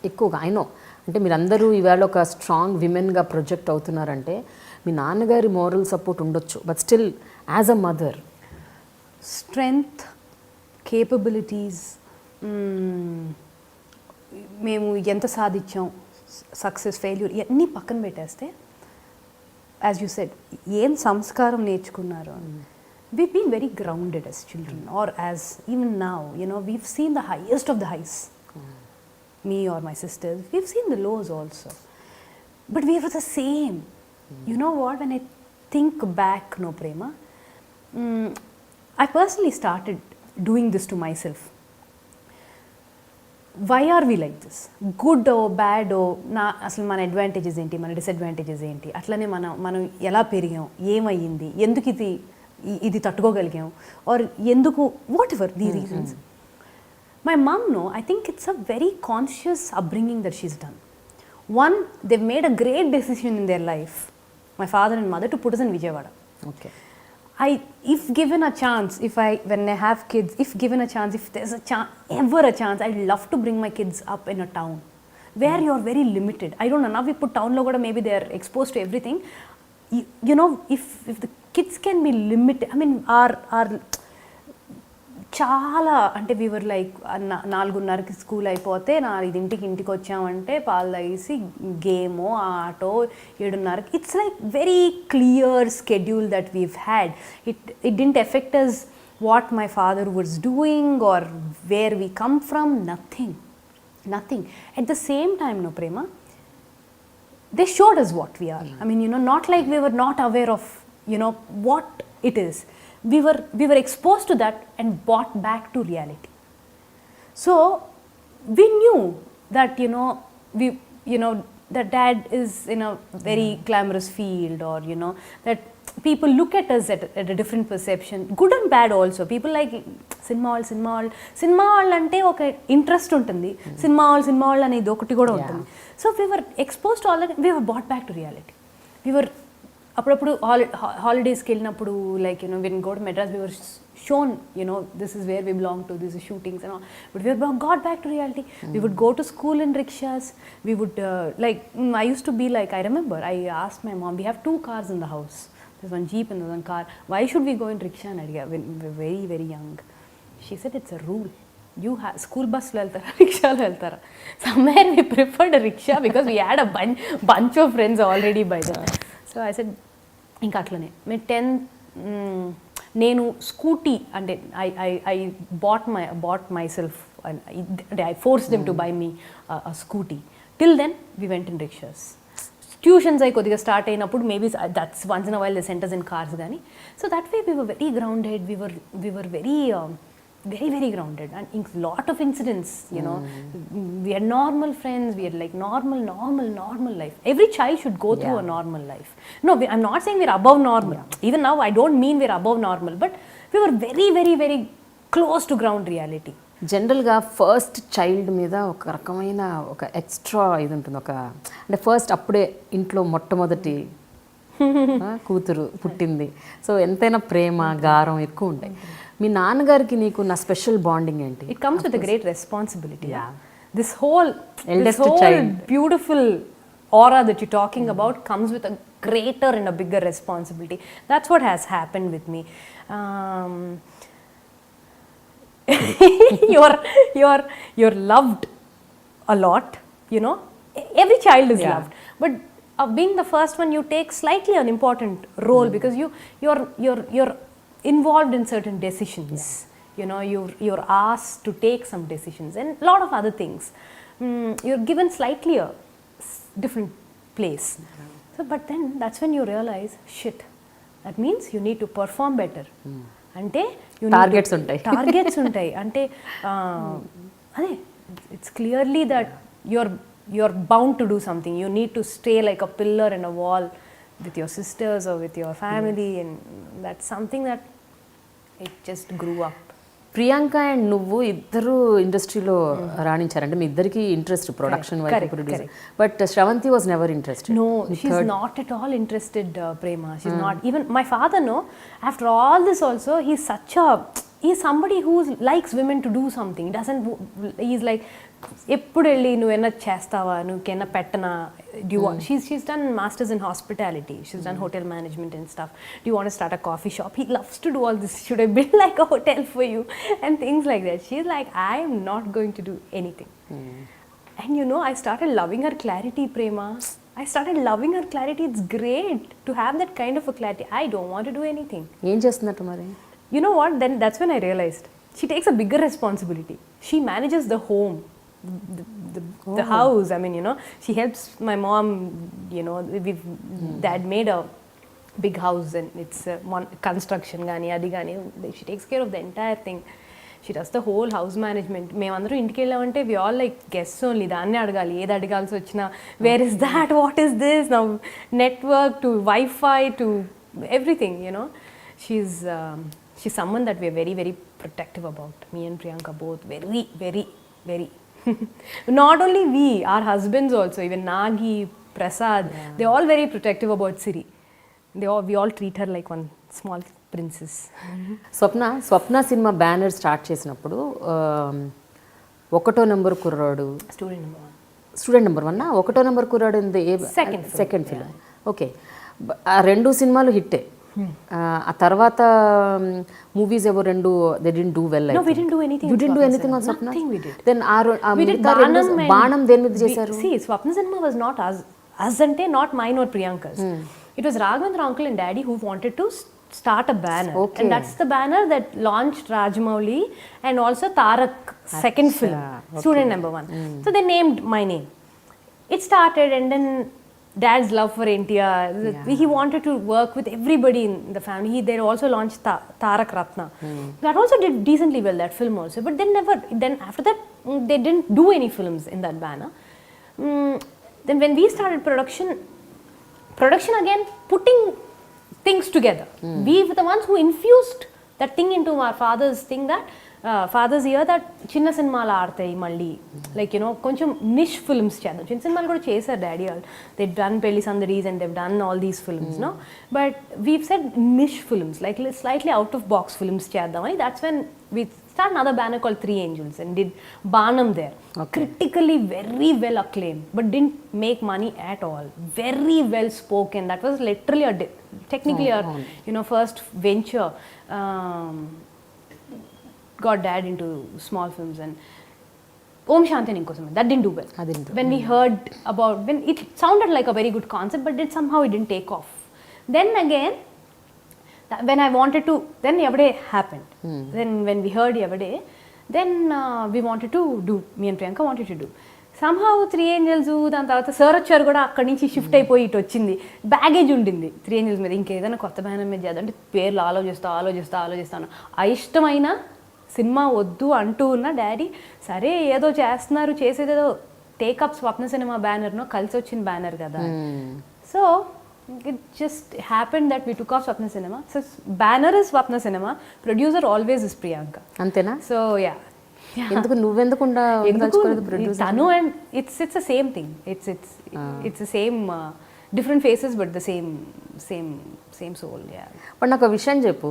ఎక్కువగా? ఐ నో అంటే మీరందరూ ఈవేళ ఒక స్ట్రాంగ్ విమెన్గా ప్రొజెక్ట్ అవుతున్నారంటే మీ నాన్నగారి మోరల్ సపోర్ట్ ఉండొచ్చు, but still as a mother strength, capabilities, మేము ఎంత సాధించాం, సక్సెస్, ఫెయిల్యూర్ ఇవన్నీ పక్కన పెట్టేస్తే, యాజ్ యూ సెడ్, ఏం సంస్కారం నేర్చుకున్నారు. We've been very grounded as children, or as even now, we've seen the highest of the highs. Me or my sisters, we've seen the lows also. But we were the same. You know what, when I think back, no Prema, I personally started doing this to myself. Why are we like this? Good or bad or అసలు మన advantages ఏంటి, మన disadvantages ఏంటి, అట్లనే మనం ఎలా పెరిగాం, ఏమయ్యింది, ఎందుకు ఇది తట్టుకోగలిగాం, ఆర్ ఎందుకు, what ever the reasons. My mom, I think it's a very conscious upbringing that she's done. One, they've made a great decision in their life, my father and mother, to put us in Vijayawada. Okay. If given a chance, when I have kids, if given a chance, if there's ever a chance, I'd love to bring my kids up in a town where you're very limited. I don't know, now we put town lo kuda, maybe they're exposed to everything. If the kids can be limited, I mean, our చాలా అంటే Weaver like 4:30కి school అయిపోతే 4:00కి ఇంటికి వచ్చామంటే పాలు తాగేసి గేమో ఆటో 7:30కి. It's like very clear schedule that we've had. It didn't affect us what my father was doing or where we come from, nothing. At the same time, no Prema, they showed us what we are. I mean, not like we were not aware of what it is. We were exposed to that and brought back to reality. So we knew that that dad is in a very glamorous field, or that people look at us at a different perception, good and bad also. People like cinema వాళ్ళు అంటే ఒక interest ఉంటుంది, cinema వాళ్ళు అనేది ఒకటి కూడా ఉంటుంది. So we were exposed to all that. We were brought back to reality. We were అప్పుడప్పుడు హాలిడేస్కి వెళ్ళినప్పుడు, like when we go to Madras, we were shown, this is where we belong to, this is shootings and all. But we got back to reality. We would go to school in rickshaws. We would I used to be like, I remember I asked my mom, we have 2 cars in the house, there's one jeep and there's one car, why should we go in rickshaw? And when we were very very young, she said, it's a rule. You have school bus lo veltara, rickshaw lo veltara. Somewhere we preferred a rickshaw because we had a bunch of friends already by then. So I said, ఇంకా అట్లనే మేము 10th నేను స్కూటీ అంటే I bought myself, అంటే I force them to buy me scooty. Till then we went in rickshaws. Tuitions అయి కొద్దిగా start అయినప్పుడు maybe that's once in a while the centres in cars కానీ. So that way we were very grounded, we were very very grounded, and lot of incidents, we had normal friends, we had like normal life. Every child should go through a normal life. No, I'm not saying we're above normal. Even now I don't mean we're above normal, but we were very very very close to ground reality. జనరల్గా first child మీద ఒక రకమైన ఒక extra ఇది ఉంటుంది, ఒక అంటే first అప్పుడే ఇంట్లో మొట్టమొదటి కూతురు పుట్టింది, సో ఎంతైనా ప్రేమ గారం ఎక్కువ ఉంటాయి. మీ నాన్నగారికి నీకు నా స్పెషల్ బాండింగ్ ఏంటి? It comes with a great responsibility. This whole child. beautiful aura that you're talking about comes with a greater and a bigger responsibility. That's what has happened with me. You're loved a lot, you know. Every child is loved, but being the first one, you take slightly an important role because you're involved in certain decisions. You know, you're asked to take some decisions and a lot of other things. You're given slightly a different place. So, but then that's when you realize, shit, that means you need to perform better. అంటే targets ఉంటాయి, targets ఉంటాయి అంటే అదే it's clearly that you're bound to do something. You need to stay like a pillar in a wall with your sisters or with your family, and that's something that it just grew up. Priyanka and నువ్వు ఇద్దరు ఇండస్ట్రీలో రాణించారంటే మీ ఇద్దరికి interest production వైపు, producer, but Sravanthi was never interested. No, she's not at all interested, Prema. She's not. Even my father, no, after all this also, he's somebody who likes women to do something. He's like, ఎప్పుడు వెళ్ళి నువ్వేనా చేస్తావా, నువ్వుకైనా పెట్టనా, do you want, she's done masters in hospitality, she's done hotel management and stuff, do you want to start a coffee shop? He loves to do all this, should I build like a hotel for you and things like that. She's like, I am not going to do anything. And you know, I started loving her clarity, Prema. I started loving her clarity. It's great to have that kind of a clarity. I don't want to do anything. ఏం చేస్తున్నట్టు మరి? You know what, then that's when I realized she takes a bigger responsibility. She manages the home, the house. I mean, you know, she helps my mom, you know, dad made a big house and it's one construction gani adi gani, she takes care of the entire thing. She does the whole house management. మేమందరూ ఇంటికి వెళ్ళామంటే we all like guests only, దాన్నే అడగాలి, ఏది అడగాల్సి వచ్చినా where is that, what is this, now network to Wi-Fi to everything, you know. She's someone that we're very, very protective about. Me and Priyanka both very, very, very. Not only we, our husbands also, even Nagi, Prasad, they're all very protective about Siri. We all treat her like one small princess. Swapna cinema banner start చేసినప్పుడు ఒకటో number కుర్రాడు, student number 1 ఒకటో number కుర్రాడు second film. Okay, ఆ 2 సినిమాలు హిట్టే. ఆ తర్వాత movies ఏవో 2 they didn't do well. No, we didn't do anything. You didn't do anything on Swapna? Nothing we did. Then we did బాణం దేని మీద చేశారు? See, Swapna cinema was not us ante, not mine or Priyanka's. It was Raghavendra uncle and daddy who wanted to start a banner. Okay. And that's the banner that launched Rajamouli and also Tarak second film, student number 1. So they named my name. It started, and then dad's love for NTR, he wanted to work with everybody in the family. They also launched Tarak Ratna. That also did decently well, that film also, but then after that they didn't do any films in that banner. Then when we started production again, putting things together, we were the ones who infused that thing into our father's thing, that father's ear, that చిన్న సినిమాలు ఆడతాయి మళ్ళీ, like you know కొంచెం నిష్ films చేద్దాం. చిన్న సినిమాలు కూడా చేశారు daddy వాళ్ళు, దే డన్ పెళ్లి సందరీస్ and they done all these films, no, but we've said niche films, like slightly out of box films చేద్దామని. That's when we started another banner called 3 Angels and did Banam there. Critically very well acclaimed, but didn't make money at all. Very well spoken. That was literally technically our you know, first venture. Got dad into small films, and Om Shanti Ninkosam, that didn't do well. When we heard about, when it sounded like a very good concept, but somehow it didn't take off. Then again, when I wanted to, then Yavade happened. Then when we heard Yavade, then we wanted to do, me and Priyanka wanted to do. Somehow 3 Angels, దాని తర్వాత sir వచ్చారు కూడా, అక్కడి నుంచి shift అయిపోయి ఇటు వచ్చింది. Baggage ఉండింది 3 Angels మీద, ఇంకేదైనా కొత్త బ్యానర్ మీద చేద్దాం అంటే పేర్లు ఆలోచిస్తాను. అయిష్టమైన సినిమా వద్దు అంటూ ఉన్న డాడీ, సరే ఏదో చేస్తున్నారు, చేసేదేదో టేకప్ స్వప్న సినిమా బ్యానర్నో కలిసి వచ్చిన బ్యానర్ కదా. So it just happened that we took off Swapna Cinema. So banner is Swapna Cinema, producer always is Priyanka. Antena? So yeah. ఎందుకు నువ్వెందుకు తను and it's a same thing it's same different faces but the same soul. But నాకు ఒక విషయం చెప్పు,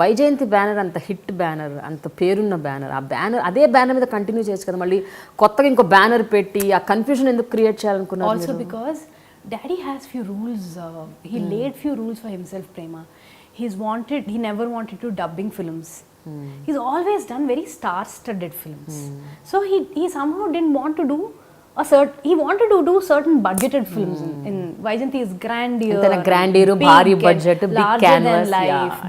Vyjayanthi banner అంత hit banner, అంత పేరున్న బ్యానర్, ఆ బ్యానర్ అదే బ్యానర్ మీద కంటిన్యూ చేయొచ్చు కదా, మళ్ళీ కొత్తగా ఇంకో బ్యానర్ పెట్టి ఆ కన్ఫ్యూజన్ ఎందుకు క్రియేట్ చేయాలనుకున్నారు? Also because daddy has few rules, he laid few rules for himself, Prema. He never wanted to dubbing films. He's always done very star-studded films. So he somehow didn't want to do he wanted to do certain budgeted films in Vaijanti's grandeur, bhari budget, big canvas,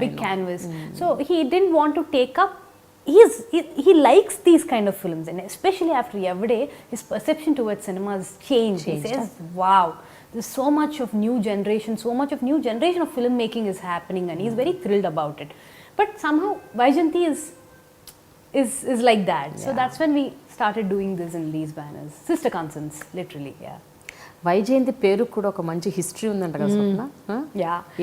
big canvas. So he didn't want to take up. He likes these kind of films, and especially after Everyday, his perception towards cinema has changed. He says, "Wow, there's so much of new generation of filmmaking is happening," and he's very thrilled about it. But somehow Vaijanti is like that. So that's when we started doing this in these banners, sister concerns, literally. Vyjayanthi పేరు కూడా ఒక మంచి history ఉందంట కదా స్వప్న?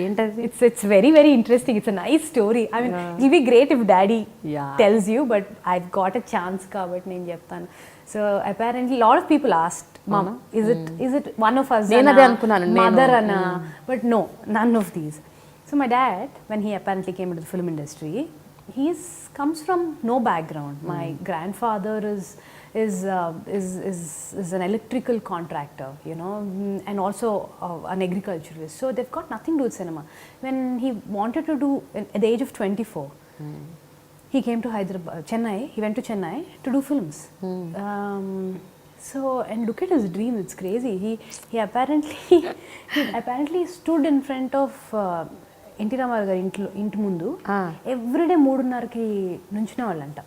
ఏంటది? It's very, very interesting. It's a nice story. I mean, it'll be great if daddy tells you, but I've got a chance కాబట్టి నేను చెప్తాను. So apparently a lot of people asked, Mama, is it one of us, mother Anna? But no, none of these. So my dad, when he apparently came into the film industry, comes from no background. My grandfather is an electrical contractor, you know, and also an agriculturalist. So they've got nothing to do with cinema. When he wanted to do, at the age of 24, he came to Chennai. He went to Chennai to do films. So, and look at his dream. It's crazy. He apparently stood in front of NT Rama Rao గారి ఇంటి ముందు everyday 3:30కి నుంచునే వాళ్ళంట.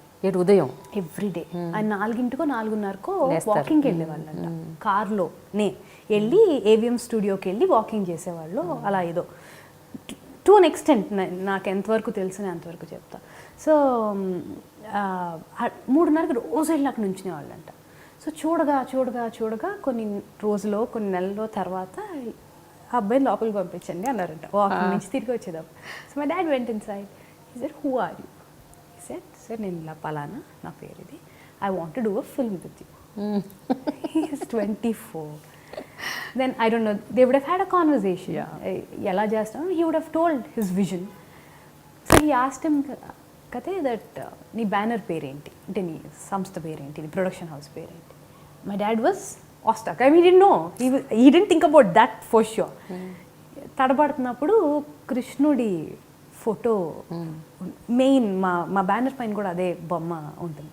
ఉదయం everyday ఆయన 4ంటికో 4:30కో వాకింగ్కి వెళ్ళేవాళ్ళంట. కార్లోనే వెళ్ళి AVM స్టూడియోకి వెళ్ళి walking చేసేవాళ్ళు. అలా ఏదో టు అన్ ఎక్స్టెంట్ నాకు ఎంతవరకు తెలిసిన అంతవరకు చెప్తా. సో 3:30కి రోజు వెళ్ళి అక్కడ నుంచునే వాళ్ళంట. సో చూడగా కొన్ని రోజులో కొన్ని నెలల తర్వాత ఆ అబ్బాయిని లోపలికి పంపించండి అన్నారంట. వాకింగ్ నుంచి తిరిగి వచ్చేటప్పుడు. So my dad went inside. He said, who are you? He said, sir నేను ఇలా పలానా, నా పేరు ఇది, I want to do a film with you. He is 24. Then I don't know, they would have had a conversation. ఎలా చేస్తాం? He would have told his vision. So he asked him, కతే that నీ banner పేరేంటి, అంటే నీ సంస్థ పేరేంటి, నీ ప్రొడక్షన్ హౌస్ పేరేంటి? My dad was awestruck. I mean, he didn't know. He didn't think about that for sure. తడబడుతున్నప్పుడు కృష్ణుడి ఫోటో మెయిన్ మా బ్యానర్ పైన కూడా అదే బొమ్మ ఉంటుంది.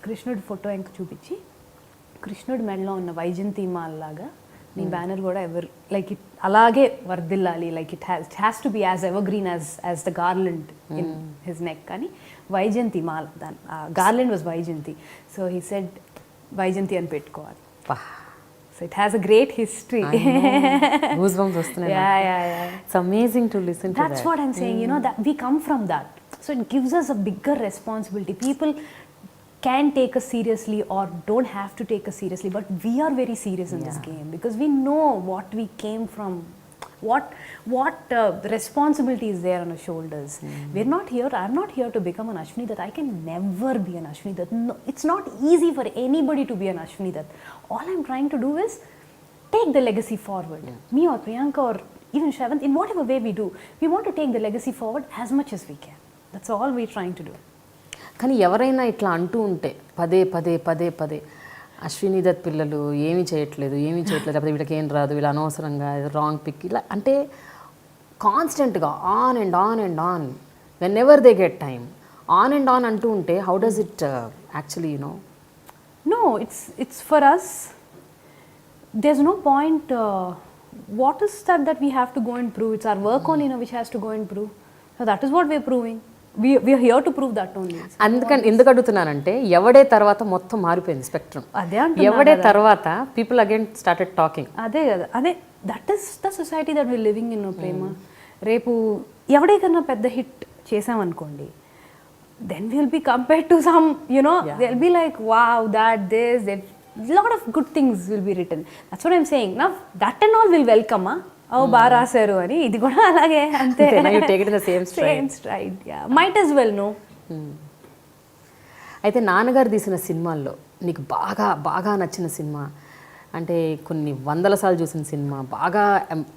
కృష్ణుడి ఫోటో ఇంక చూపించి, కృష్ణుడి మెడలో ఉన్న వైజయంతి మాల్ లాగా నీ బ్యానర్ కూడా లైక్ ఇట్ అలాగే వర్దిల్లాలి, like it has to be as ever green as the garland in his neck. కానీ వైజయంతి మాల్, దాని garland was Vyjayanthi. So he said Vyjayanthi అని పెట్టుకోవాలి. So it has a great history. Goosebumps వస్తున్నాయి. It's amazing to listen to that. That's what I'm saying, you know, that we come from that. So it gives us a bigger responsibility. People can take us seriously or don't have to take us seriously, but we are very serious in this game because we know what we came from, what responsibility is there on our shoulders. We're not here, I'm not here to become an Ashwini Dutt. I can never be an Ashwini Dutt. No, it's not easy for anybody to be an Ashwini Dutt. All I'm trying to do is take the legacy forward. Me or Priyanka or even Shravant, in whatever way we do, we want to take the legacy forward as much as we can. That's all we're trying to do. కానీ ఎవరైనా ఇట్లా అంటూ ఉంటే పదే అశ్విని దత్ పిల్లలు ఏమీ చేయట్లేదు లేకపోతే వీళ్ళకి ఏం రాదు, వీళ్ళు అనవసరంగా రాంగ్ పిక్, ఇలా అంటే కాన్స్టెంట్గా on and on when ever they get time on అంటూ ఉంటే how does it actually you know? No, it's for us, there's no point. What is that we have to go and prove? It's our work only, which has to go and prove. So that is what we're proving. We are here to prove that only. ఎందుకు అడుగుతున్నానంటే ఎవడే తర్వాత మొత్తం మారిపోయింది spectrum. Yevade తర్వాత people again started talking. అదే that is the society that we living in Prema. రేపు ఎవడే కన్నా పెద్ద hit చేసామనుకోండి, then we'll be compared to some, you know, they'll be like, wow, this, lot of good things will be written. That's what I'm saying. Now that and all will welcome, బాగా రాశారు అని. ఇది కూడా అలాగే, అంతే. You take it in the same stride. Might as well, no? అయితే నాన్నగారు తీసిన సినిమాల్లో నీకు బాగా బాగా నచ్చిన సినిమా, అంటే కొన్ని వందల సార్లు చూసిన సినిమా, బాగా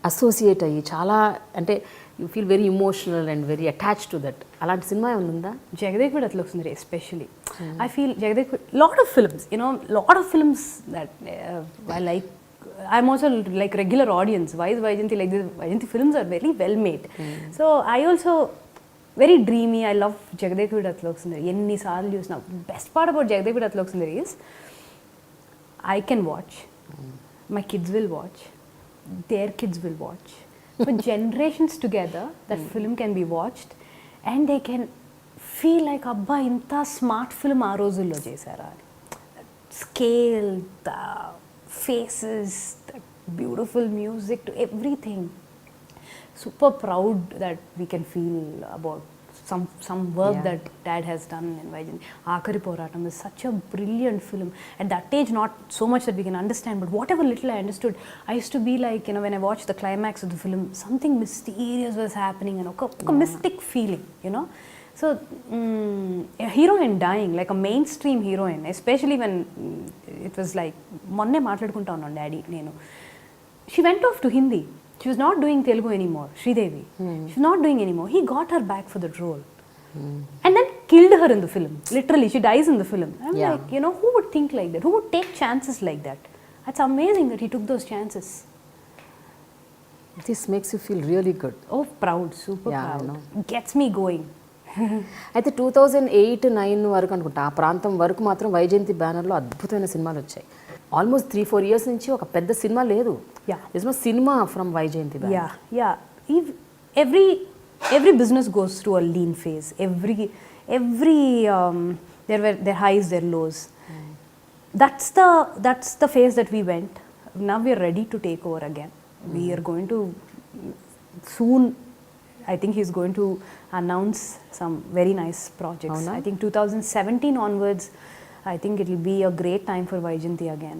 అసోసియేట్ అయ్యి చాలా, అంటే you feel very emotional and very attach to that, అలాంటి సినిమా ఏమైనా ఉందా? జగదేకుడు అట్లా వస్తుంది especially. I feel Jagadekudu, lot of films, lot of films that I like. I'm also like regular audience. Why is Vaijayanti like this? Vaijayanti films are very well made. So I also very dreamy. I love Jagdeekudu Atlokundari. Enni saarlu chusna. Best part about Jagdeekudu Atlokundari is I can watch. My kids will watch. Their kids will watch. For generations together, that film can be watched and they can feel like abba inta smart film aa రోజుల్లో చేశారా. Scale, the faces, the beautiful music, to everything. Super proud that we can feel about some work that dad has done in Vaijayanti. Akari Poratam is such a brilliant film. At that age, not so much that we can understand, but whatever little I understood, I used to be like, when I watched the climax of the film, something mysterious was happening and a mystic feeling, So, a heroine dying, like a mainstream heroine, especially when it was like, monne maatladukunta unnan daddy nenu. She went off to Hindi. She was not doing Telugu anymore, Sridevi. She was not doing anymore. He got her back for that role. And then killed her in the film. Literally, she dies in the film. I'm like, who would think like that? Who would take chances like that? It's amazing that he took those chances. This makes you feel really good. Oh, proud, super proud. Gets me going. అయితే 2008-9 వరకు అనుకుంటా, ఆ ప్రాంతం వరకు మాత్రం వైజయంతి బ్యానర్లో అద్భుతమైన సినిమాలు వచ్చాయి. ఆల్మోస్ట్ 3-4 years నుంచి ఒక పెద్ద సినిమా లేదు. This was cinema from Vyjayanthi banner. Every business goes through a lean phase. Every their highs, their lows. That's the phase that we went. Now we are ready to take over again. We are going to soon, I think he's going to announce some very nice projects. I think 2017 onwards, I think it will be a great time for Vaijayanti again.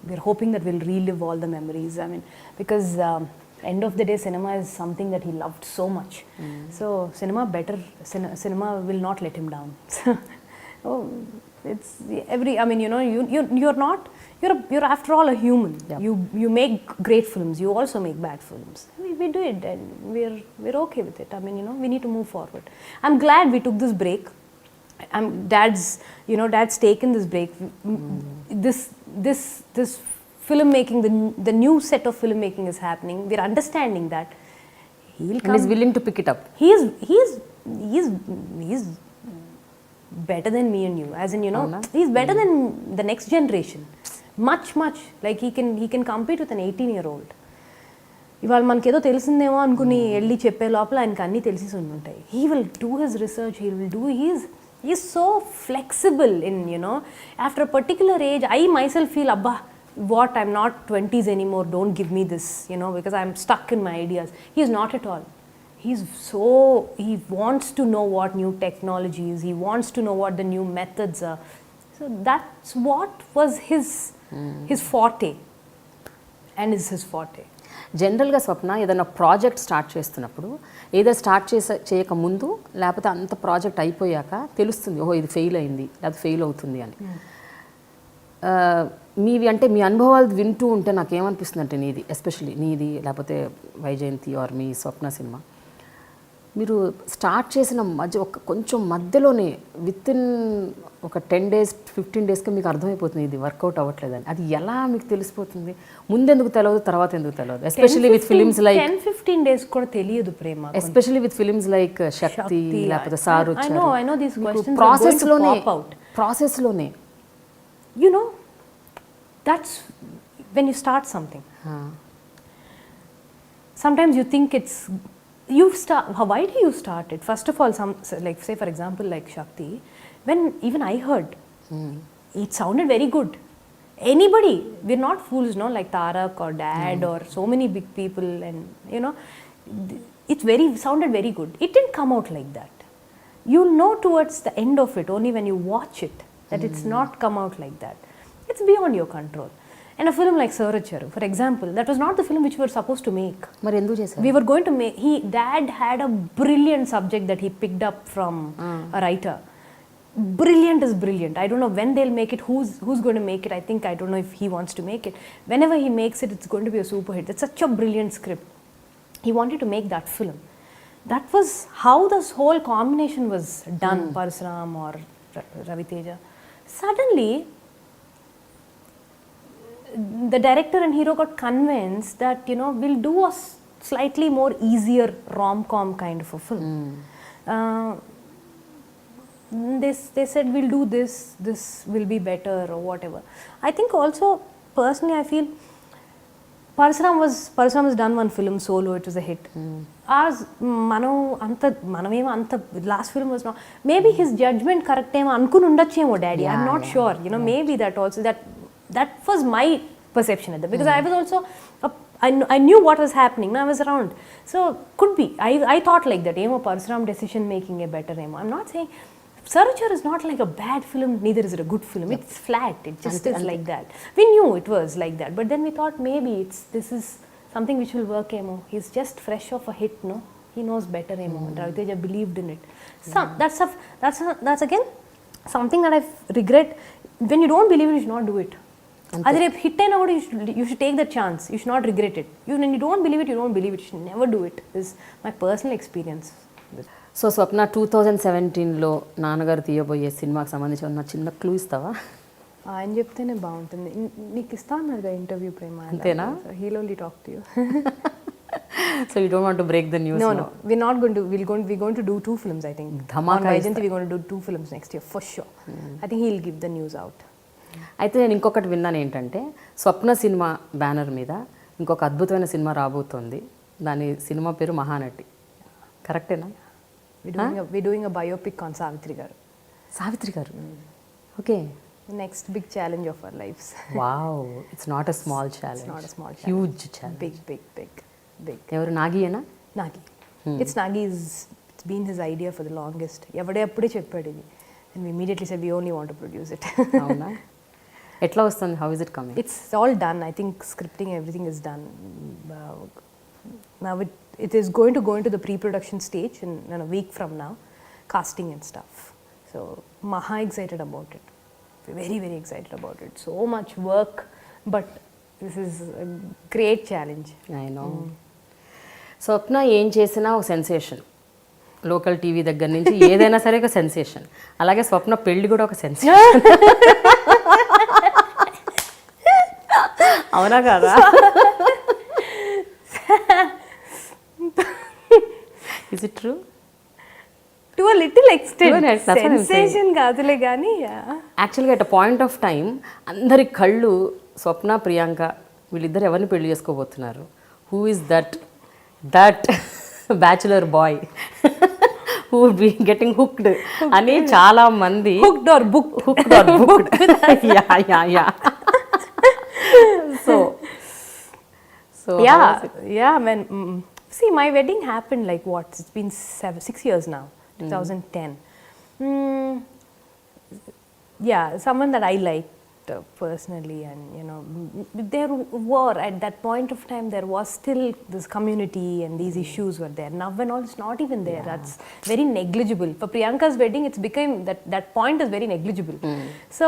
We're hoping that we'll relive all the memories. I mean, because end of the day, cinema is something that he loved so much. So cinema will not let him down. It's you're after all a human. You make great films, you also make bad films. We do it and we're okay with it. We need to move forward. I'm glad we took this break. Dad's taken this break. This filmmaking, the new set of filmmaking is happening. We're understanding that he'll come. And he's willing to pick it up. He's better than me and you, as in he's better than the next generation, much like he can compete with an 18-year-old. ఇవాళ మనకేదో తెలిసిందేమో అనుకుని వెళ్ళి చెప్పే లోపల ఆయనకి అన్నీ తెలిసి ఉంటాయి. He will do his research, he's so flexible in after a particular age. I myself feel I'm not 20s anymore, don't give me this, because I'm stuck in my ideas. He's not at all. He wants to know what new technology is. He wants to know what the new methods are. So that's what was his forte and is his forte. జనరల్గా స్వప్న ఏదైనా project start చేస్తున్నప్పుడు ఏదో start చేయక ముందు లేకపోతే అంత project అయిపోయాక తెలుస్తుంది, ఓహో ఇది ఫెయిల్ అయింది లేకపోతే ఫెయిల్ అవుతుంది అని. మీ అనుభవాలు వింటూ ఉంటే నాకు ఏమనిపిస్తుంది అంటే, నీది ఎస్పెషల్లీ నీది లేకపోతే వైజయంతి ఆర్ మీ స్వప్న సినిమా, మీరు స్టార్ట్ చేసిన కొంచెం మధ్యలోనే వితిన్ ఒక 10 days 15 daysకి మీకు అర్థమైపోతుంది ఇది వర్కౌట్ అవ్వట్లేదని. అది ఎలా మీకు తెలిసిపోతుంది? ముందెందుకు తెలియదు, తర్వాత ఎందుకు తెలియదు? Especially with films like 10-15 days కూడా తెలియదు ప్రేమ. ఎస్పెషల్లీ విత్ ఫిలిమ్స్ లైక్ శక్తి లేకపోతే sir ప్రాసెస్లోనే that's when you start something. Sometimes you think why do you start it? First of all, like say for example like Shakti, when even I heard it sounded very good. Anybody, we're not fools, like Tarak or Dad or so many big people, and it sounded very good. It didn't come out like that. You'll know towards the end of it, only when you watch it, that it's not come out like that. It's beyond your control. And a film like Saracharu, for example, that was not the film which we were supposed to make. We were going to make. Dad had a brilliant subject that he picked up from a writer. brilliant is brilliant. I don't know when they'll make it, who's going to make it. I don't know if he wants to make it. Whenever he makes it, it's going to be a super hit. It's such a brilliant script. He wanted to make that film. That was how this whole combination was done, Parasuram or Ravi Teja. Suddenly, the director and hero got convinced that, you know, we'll do a slightly more easier rom-com kind of a film. They said we'll do this will be better or whatever. I think also personally I feel Parasuram has done one film solo, it was a hit. Ours manamema anta last film was not, maybe his judgment correct emo ankunu undachemo daddy. I'm not sure, you know, maybe that also that was my perception at that, because I was also I knew what was happening. I was around, so could be. I thought like that. Emo Parasuram decision making a better emo. I'm not saying Sarachar is not like a bad film. Neither is it a good film. It's flat. It just is like that. We knew it was like that, but then we thought maybe this is something which will work. Emo. He's just fresh off a hit. No, he knows better. Emo. Ravi Teja believed in it. That's again something that I regret. When you don't believe it, you should not do it. Adi rep hit ayina kuda you should take the chance. You should not regret it. When you don't believe it, you don't believe it. You should never do it. This is my personal experience. So Swapna 2017లో నాన్నగారు తీయబోయే సినిమాకి సంబంధించి ఉన్న చిన్న clue ఇస్తావా? ఆయన చెప్తేనే బాగుంటుంది. నీకు ఇస్తా అన్నారుగా ఇంటర్వ్యూ ప్రేమ. అంతేనా? He'll only talk to you. So you don't want to break the news? No. We're not going to. We're going to do 2 films, I think. Dhamaka. On Vaijayanti, we're going to do 2 films next year for sure. I think he'll give the news out. అయితే నేను ఇంకొకటి విన్నాను ఏంటంటే స్వప్న cinema banner మీద ఇంకొక అద్భుతమైన cinema రాబోతోంది. దాని సినిమా పేరు మహానటి. కరెక్టేనా? We're doing a biopic on Savitri garu. Savitri garu. Okay. Next big challenge of our lives. Wow, it's not a small challenge. It's not a small challenge. Huge challenge. Big. ఎవరు? నాగియేనా? Nagi. It's Nagi's. It's been his idea for the longest. ఎవడే అప్పుడే చెప్పాడు ఇది. And we immediately said we only want to produce it. అవునా? ఎట్లా వస్తుంది? How is it coming? It's all done. I think scripting, everything is done. Now it is going to go into the pre-production stage in a week from now, casting and stuff. So maha excited about it. Very, very excited about it. So much work, but this is a great challenge. I know. స్వప్న ఏం చేసినా ఒక sensation. Local TV దగ్గర నుంచి ఏదైనా సరే ఒక sensation. అలాగే స్వప్న పెళ్లి కూడా ఒక సెన్సేషన్. అవునా కాదా? Is it true? To a little extent. Sensation కాదులే కానీ. యాక్చువల్గా at a point of time అందరి కళ్ళు స్వప్న ప్రియాంక వీళ్ళిద్దరు ఎవరిని పెళ్లి చేసుకోబోతున్నారు, who is that bachelor boy who would be getting hooked అని చాలా మంది. Hooked or booked. Yeah so yeah when see my wedding happened like what, it's been 6 years now, 2010. Yeah, someone that I liked personally, and you know there were at that point of time there was still this community and these issues were there. Now when all it's not even there, that's very negligible. For Priyanka's wedding it's became that point is very negligible. So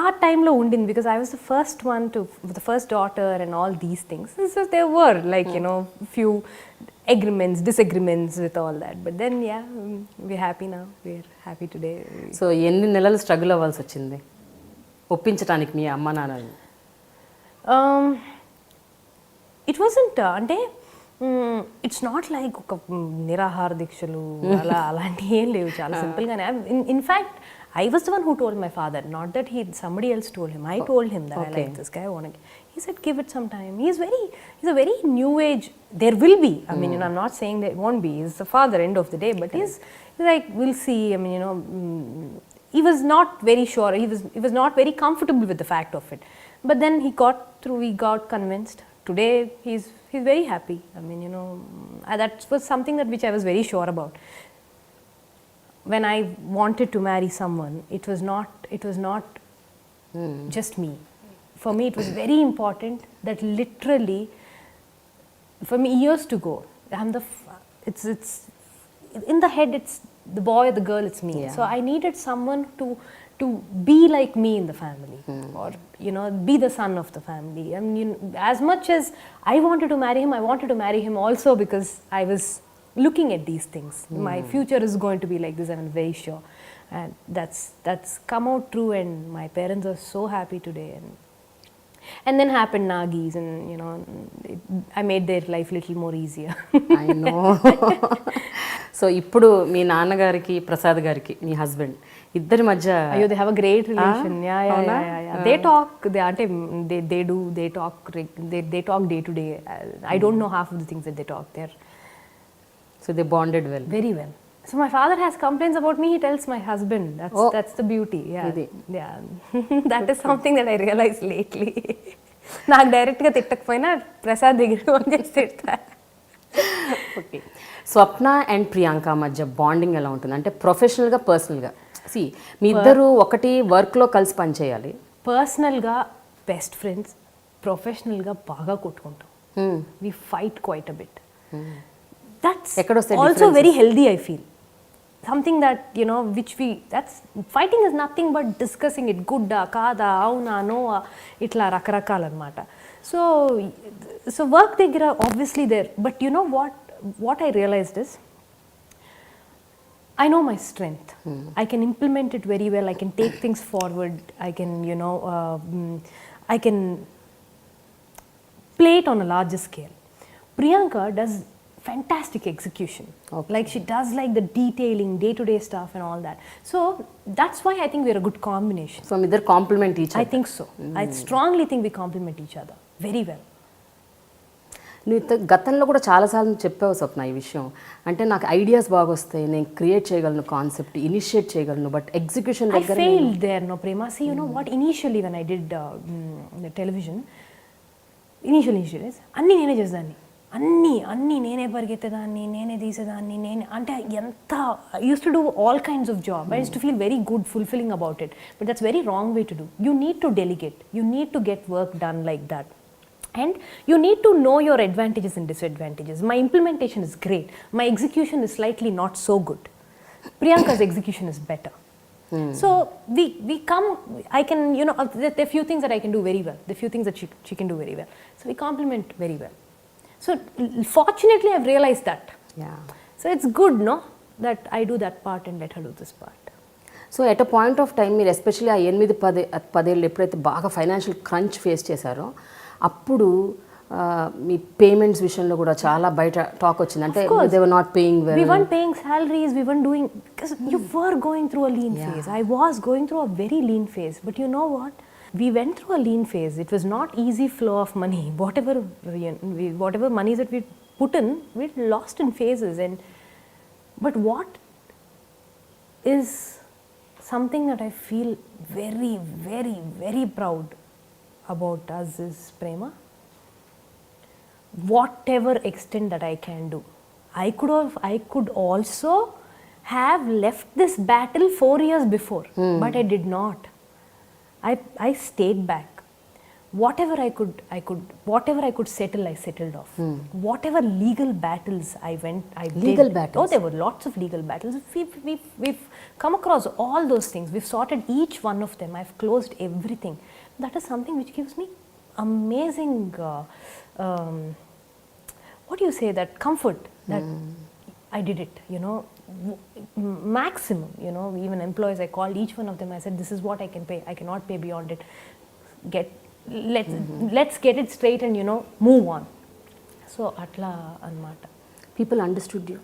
our time lo undin, because I was the first one to, the first daughter and all these things. So there were like you know few agreements, disagreements with all that, but then yeah, we're happy now. We're happy today. So ఎన్ని నెలలు struggle అవ్వాల్సి వచ్చింది ఒప్పించడానికి మీ అమ్మ నాన్నని? It wasn't అంటే it's not like ఒక నిరాహార దీక్షలు అలా అలాంటి ఏం లేవు, చాలా సింపుల్గానే. In fact I was the one who told my father, not that somebody else told him. I told him that I like this guy. He said, give it some time. He's a very new age. There will be. I mean, you know, I'm not saying there won't be. He's the father, end of the day. But he's like, we'll see. I mean, you know, he was not very sure. He was not very comfortable with the fact of it. But then he got through. He got convinced. Today, he's very happy. I mean, you know, that was something which I was very sure about. When I wanted to marry someone, it was not just me. For me, it was very important that literally, for me, years to go, it's in the head. the boy or the girl, it's me. So I needed someone to be like me in the family, or be the son of the family. I mean, as much as I wanted to marry him, I wanted to marry him also because I was looking at these things. My future is going to be like this, I'm very sure, and that's come out true, and my parents are so happy today. And then happened Nagis, and I made their life little more easier. I know. So ఇప్పుడు మీ నాన్నగారికి ప్రసాద్ గారికి మీ husband ఇద్దరి మధ్య అయ్యో, they have a great relation. They talk, అంటే they talk day to day. I don't know half of the things that they talk there. So they bonded well, very well. So my father has complaints about me, he tells my husband. That's the beauty. Yeah. That is something that I realized lately. నాకు డైరెక్ట్గా తిట్టకపోయినా ప్రసాద్ దగ్గరికి phone చేసి తిడతా. Okay, Swapna and Priyanka మధ్య bonding ఎలా ఉంటుంది అంటే ప్రొఫెషనల్గా, పర్సనల్గా? మీ ఇద్దరు ఒకటి వర్క్లో కలిసి పనిచేయాలి. పర్సనల్గా బెస్ట్ ఫ్రెండ్స్, ప్రొఫెషనల్గా బాగా కొట్టుకుంటాం. We fight quite a bit. That's also very healthy, I feel. Something that, fighting is nothing but discussing it. Good, kada, avuna, no, itla rakarakal anamata. So work దగ్గర obviously there, but you know what I realized is, I know my strength. I can implement it very well. I can take things forward. I can, I can play it on a larger scale. Priyanka does fantastic execution. Like she does like the detailing, day-to-day stuff and all that. So that's why I think we're a good combination. So either complement each other. I think so. I strongly think we complement each other very well. నువ్వు గతంలో కూడా చాలాసార్లు చెప్పావు స్వప్న ఈ విషయం. అంటే నాకు ideas బాగా వస్తాయి, నేను క్రియేట్ చేయగలను, కాన్సెప్ట్ ఇనిషియేట్ చేయగలను, బట్ ఎగ్జిక్యూషన్ దగ్గర I failed there, no Prema. See, you know what, initially when I did the television, initially అన్నీ నేనే చేసేదాన్ని, అన్నీ నేనే పరిగెత్తేదాన్ని, నేనే తీసేదాన్ని, నేనే అంటే ఎంత use to do all kinds of job. I used to feel very good fulfilling about it, but that's very wrong way to do. You need to delegate, you need to get work done like that, and you need to know your advantages and disadvantages. My implementation is great, my execution is slightly not so good. Priyanka's execution is better. So we come, I can, there are few things that I can do very well, there are few things that she can do very well, so we complement very well. So fortunately I've realized that. So it's good, no, that I do that part and let her do this part. So at a point of time మీరు especially ఆ 8-10 ఎప్పుడైతే బాగా financial crunch face చేశారో అప్పుడు మీ payments విషయంలో కూడా చాలా బయట టాక్ వచ్చింది. అంటే they were not paying well, we weren't paying salaries, we weren't doing, because you were going through a lean phase. I was going through a very lean phase, but you know what, we went through a lean phase. It was not easy flow of money. Whatever monies that we put in, we lost in phases. But what is something that I feel very, very, very proud about us is, Prema, whatever extent that I can do, I could also have left this battle 4 years before, but I did not. I stayed back. Whatever I could settle, I settled off. Whatever legal battles I Legal did. battles? Oh, there were lots of legal battles. We've come across all those things. We've sorted each one of them. I've closed everything. That is something which gives me amazing, what do you say, that comfort that I did it, maximum, even employees, I called each one of them, I said, this is what I can pay, I cannot pay beyond it, let's get it straight and move on. So atla anamata. People understood you?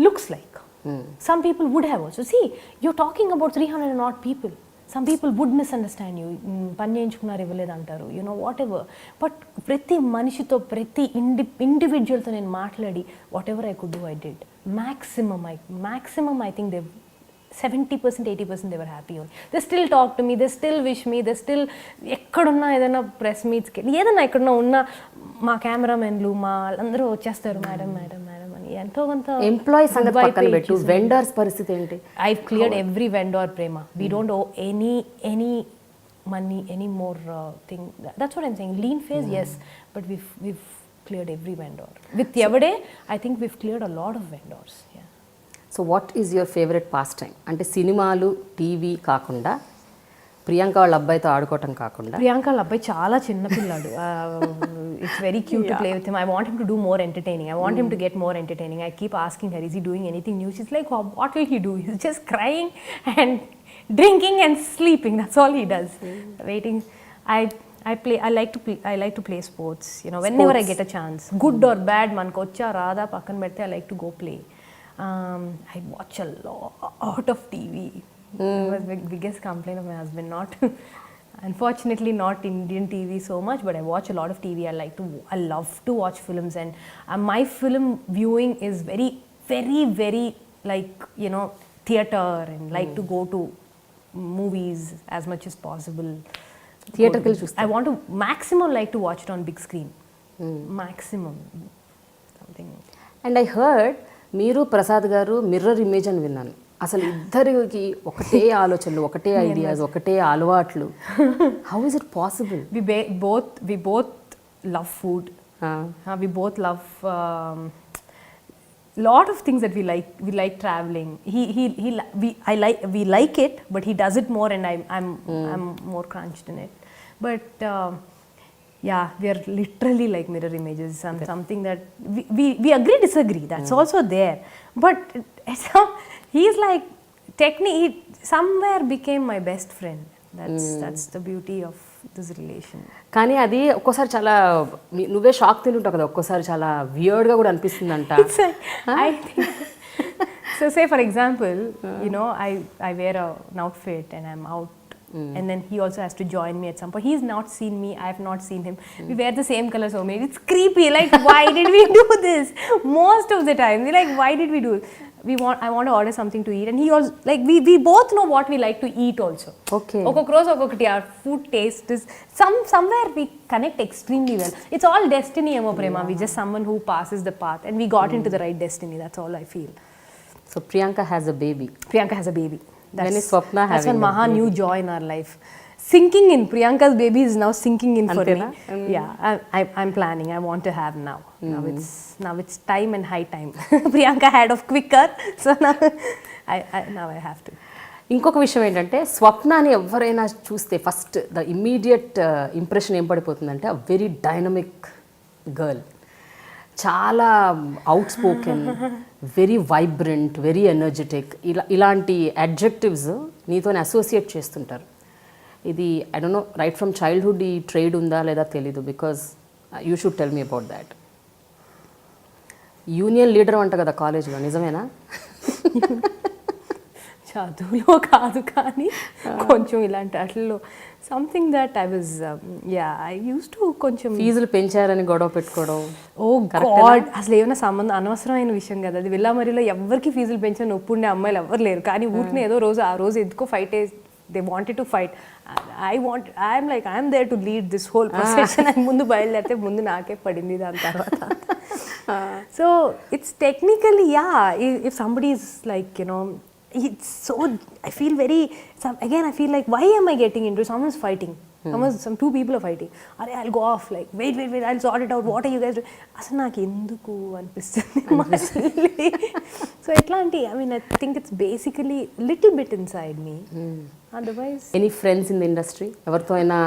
Looks like. Some people would have also. See, you're talking about 300 and odd people. Some people would misunderstand you. పని చేయించుకున్నారు ఇవ్వలేదు అంటారు, whatever. But ప్రతి మనిషితో, ప్రతి ఇండివిజువల్తో నేను మాట్లాడి whatever I could do, I did. Maximum I think 70%, 80% they were happy only. They still talk to me, they still wish me, they still ఎక్కడున్నా ఏదైనా ప్రెస్ మీట్స్కి ఏదైనా ఎక్కడున్నా ఉన్న మా కెమెరామెన్లు మా అందరూ వచ్చేస్తారు, మేడం అని ఎంతో కొంత. ఎంప్లాయీస్ సంగతి పక్కన పెట్టు, వెండర్స్ పరిస్థితి ఏంటి? I've cleared every vendor, Prema. We don't owe any money, any more thing. That's what I'm saying. Lean phase, yes, but we've cleared every vendor. With Yavade, I think we've cleared a lot of vendors. Yeah. So what is your favourite pass time? అంటే సినిమాలు TV కాకుండా ప్రియాంక వాళ్ళ అబ్బాయితో ఆడుకోవటం కాకుండా. ప్రియాంక వాళ్ళ అబ్బాయి చాలా చిన్న పిల్లాడు. It's very cute to play with him. I want him to do more entertaining. I want him to get more entertaining. I keep asking her, is he doing anything new? She's like, what will he do? He's just crying and drinking and sleeping. That's all he does. Waiting. I like to play sports. You know, whenever I get a chance, good or bad, mankocha rada pakkan bette, I like to go play. I watch a lot of TV. That was the biggest complaint of my husband. Unfortunately, not Indian TV so much, but I watch a lot of TV. I love to watch films, and my film viewing is very, very, very like, you know, theater, and like to go to movies as much as possible. Theatrical I want to maximum like to watch it on big screen. Maximum something. And I heard మీరు ప్రసాద్ గారు mirror image అని విన్నాను. అసలు ఇద్దరికి ఒకటే ఆలోచనలు, ఒకటే ideas, ఒకటే అలవాట్లు. How is it possible? We both love food. We both love lot of things that we like. We like traveling. We like it, but he does it more, and I'm more crunched in it. But yeah, we are literally like mirror images. Something that we agree, disagree. That's also there. But he's like he somewhere became my best friend. That's the beauty of this relation. కానీ అది ఒక్కోసారి చాలా నువ్వే shock తింటుంటావు కదా, ఒక్కోసారి చాలా వియర్డ్గా కూడా అనిపిస్తుందంట. I think so. Say for example, you know, I wear an outfit and I'm out, and then he also has to join me at some point. He's not seen me, I have not seen him. We wear the same color, so maybe it's creepy. Like, why did we do this? Most of the time, we're like, why did we do it? I want to order something to eat, and he also like we both know what we like to eat also. Okay. Our food taste is somewhere we connect extremely well. It's all destiny, emo prema. We just someone who passes the path, and we got into the right destiny. That's all I feel. So Priyanka has a baby. Priyanka has a baby. When is Swapna having? That's one new joy in our life. Sinking in. Priyanka's baby is now sinking in for me. Yeah, I'm planning. I want to have now. Now it's time and high time. Priyanka had of quicker, so now I have to. ఇంకొక విషయం ఏంటంటే, స్వప్నాని ఎవరైనా చూస్తే first the immediate impression ఏం పడిపోతుందంటే, a very dynamic girl. చాలా out spoken, very vibrant, very energetic. ఇలాంటి adjectives నీతోనే associate చేస్తుంటారు. ఇది I don't no right from childhood ఈ ట్రేడ్ ఉందా లేదా తెలీదు, because you should tell me about that. Union leader అంట కదా కాలేజ్లో, నిజమేనా? చదువులో కాదు కానీ కొంచెం ఇలాంటి వాటిల్లో something that I was I used to కొంచెం ఫీజులు పెంచారని గొడవ పెట్టుకోవడం. ఓ గాడ్, అసలు ఏమైనా సంబంధం అనవసరమైన విషయం కదా అది. వెళ్ళామరిలో ఎవరికి ఫీజులు పెంచని ఒప్పుండే అమ్మాయిలు ఎవరు లేరు. కానీ ఊరిని ఏదో ఆ రోజు ఎందుకో fight they wanted to fight. I'm like, I'm there to lead this whole procession. And ముందు బయలుదేరితే ముందు నాకే పడింది దాని తర్వాత. So it's technically, if somebody is like, you know, it's so, I feel very, again I feel like, why am I getting into someone's fighting? Some two people are fighting. I'll go off like, wait, I'll sort it out. What are you guys doing? అసలు నాకు ఎందుకు అనిపిస్తుంది. So ఎట్లాంటి, I mean, I think it's basically little bit inside me. Otherwise, any friends in the industry, ఎవరితో అయినా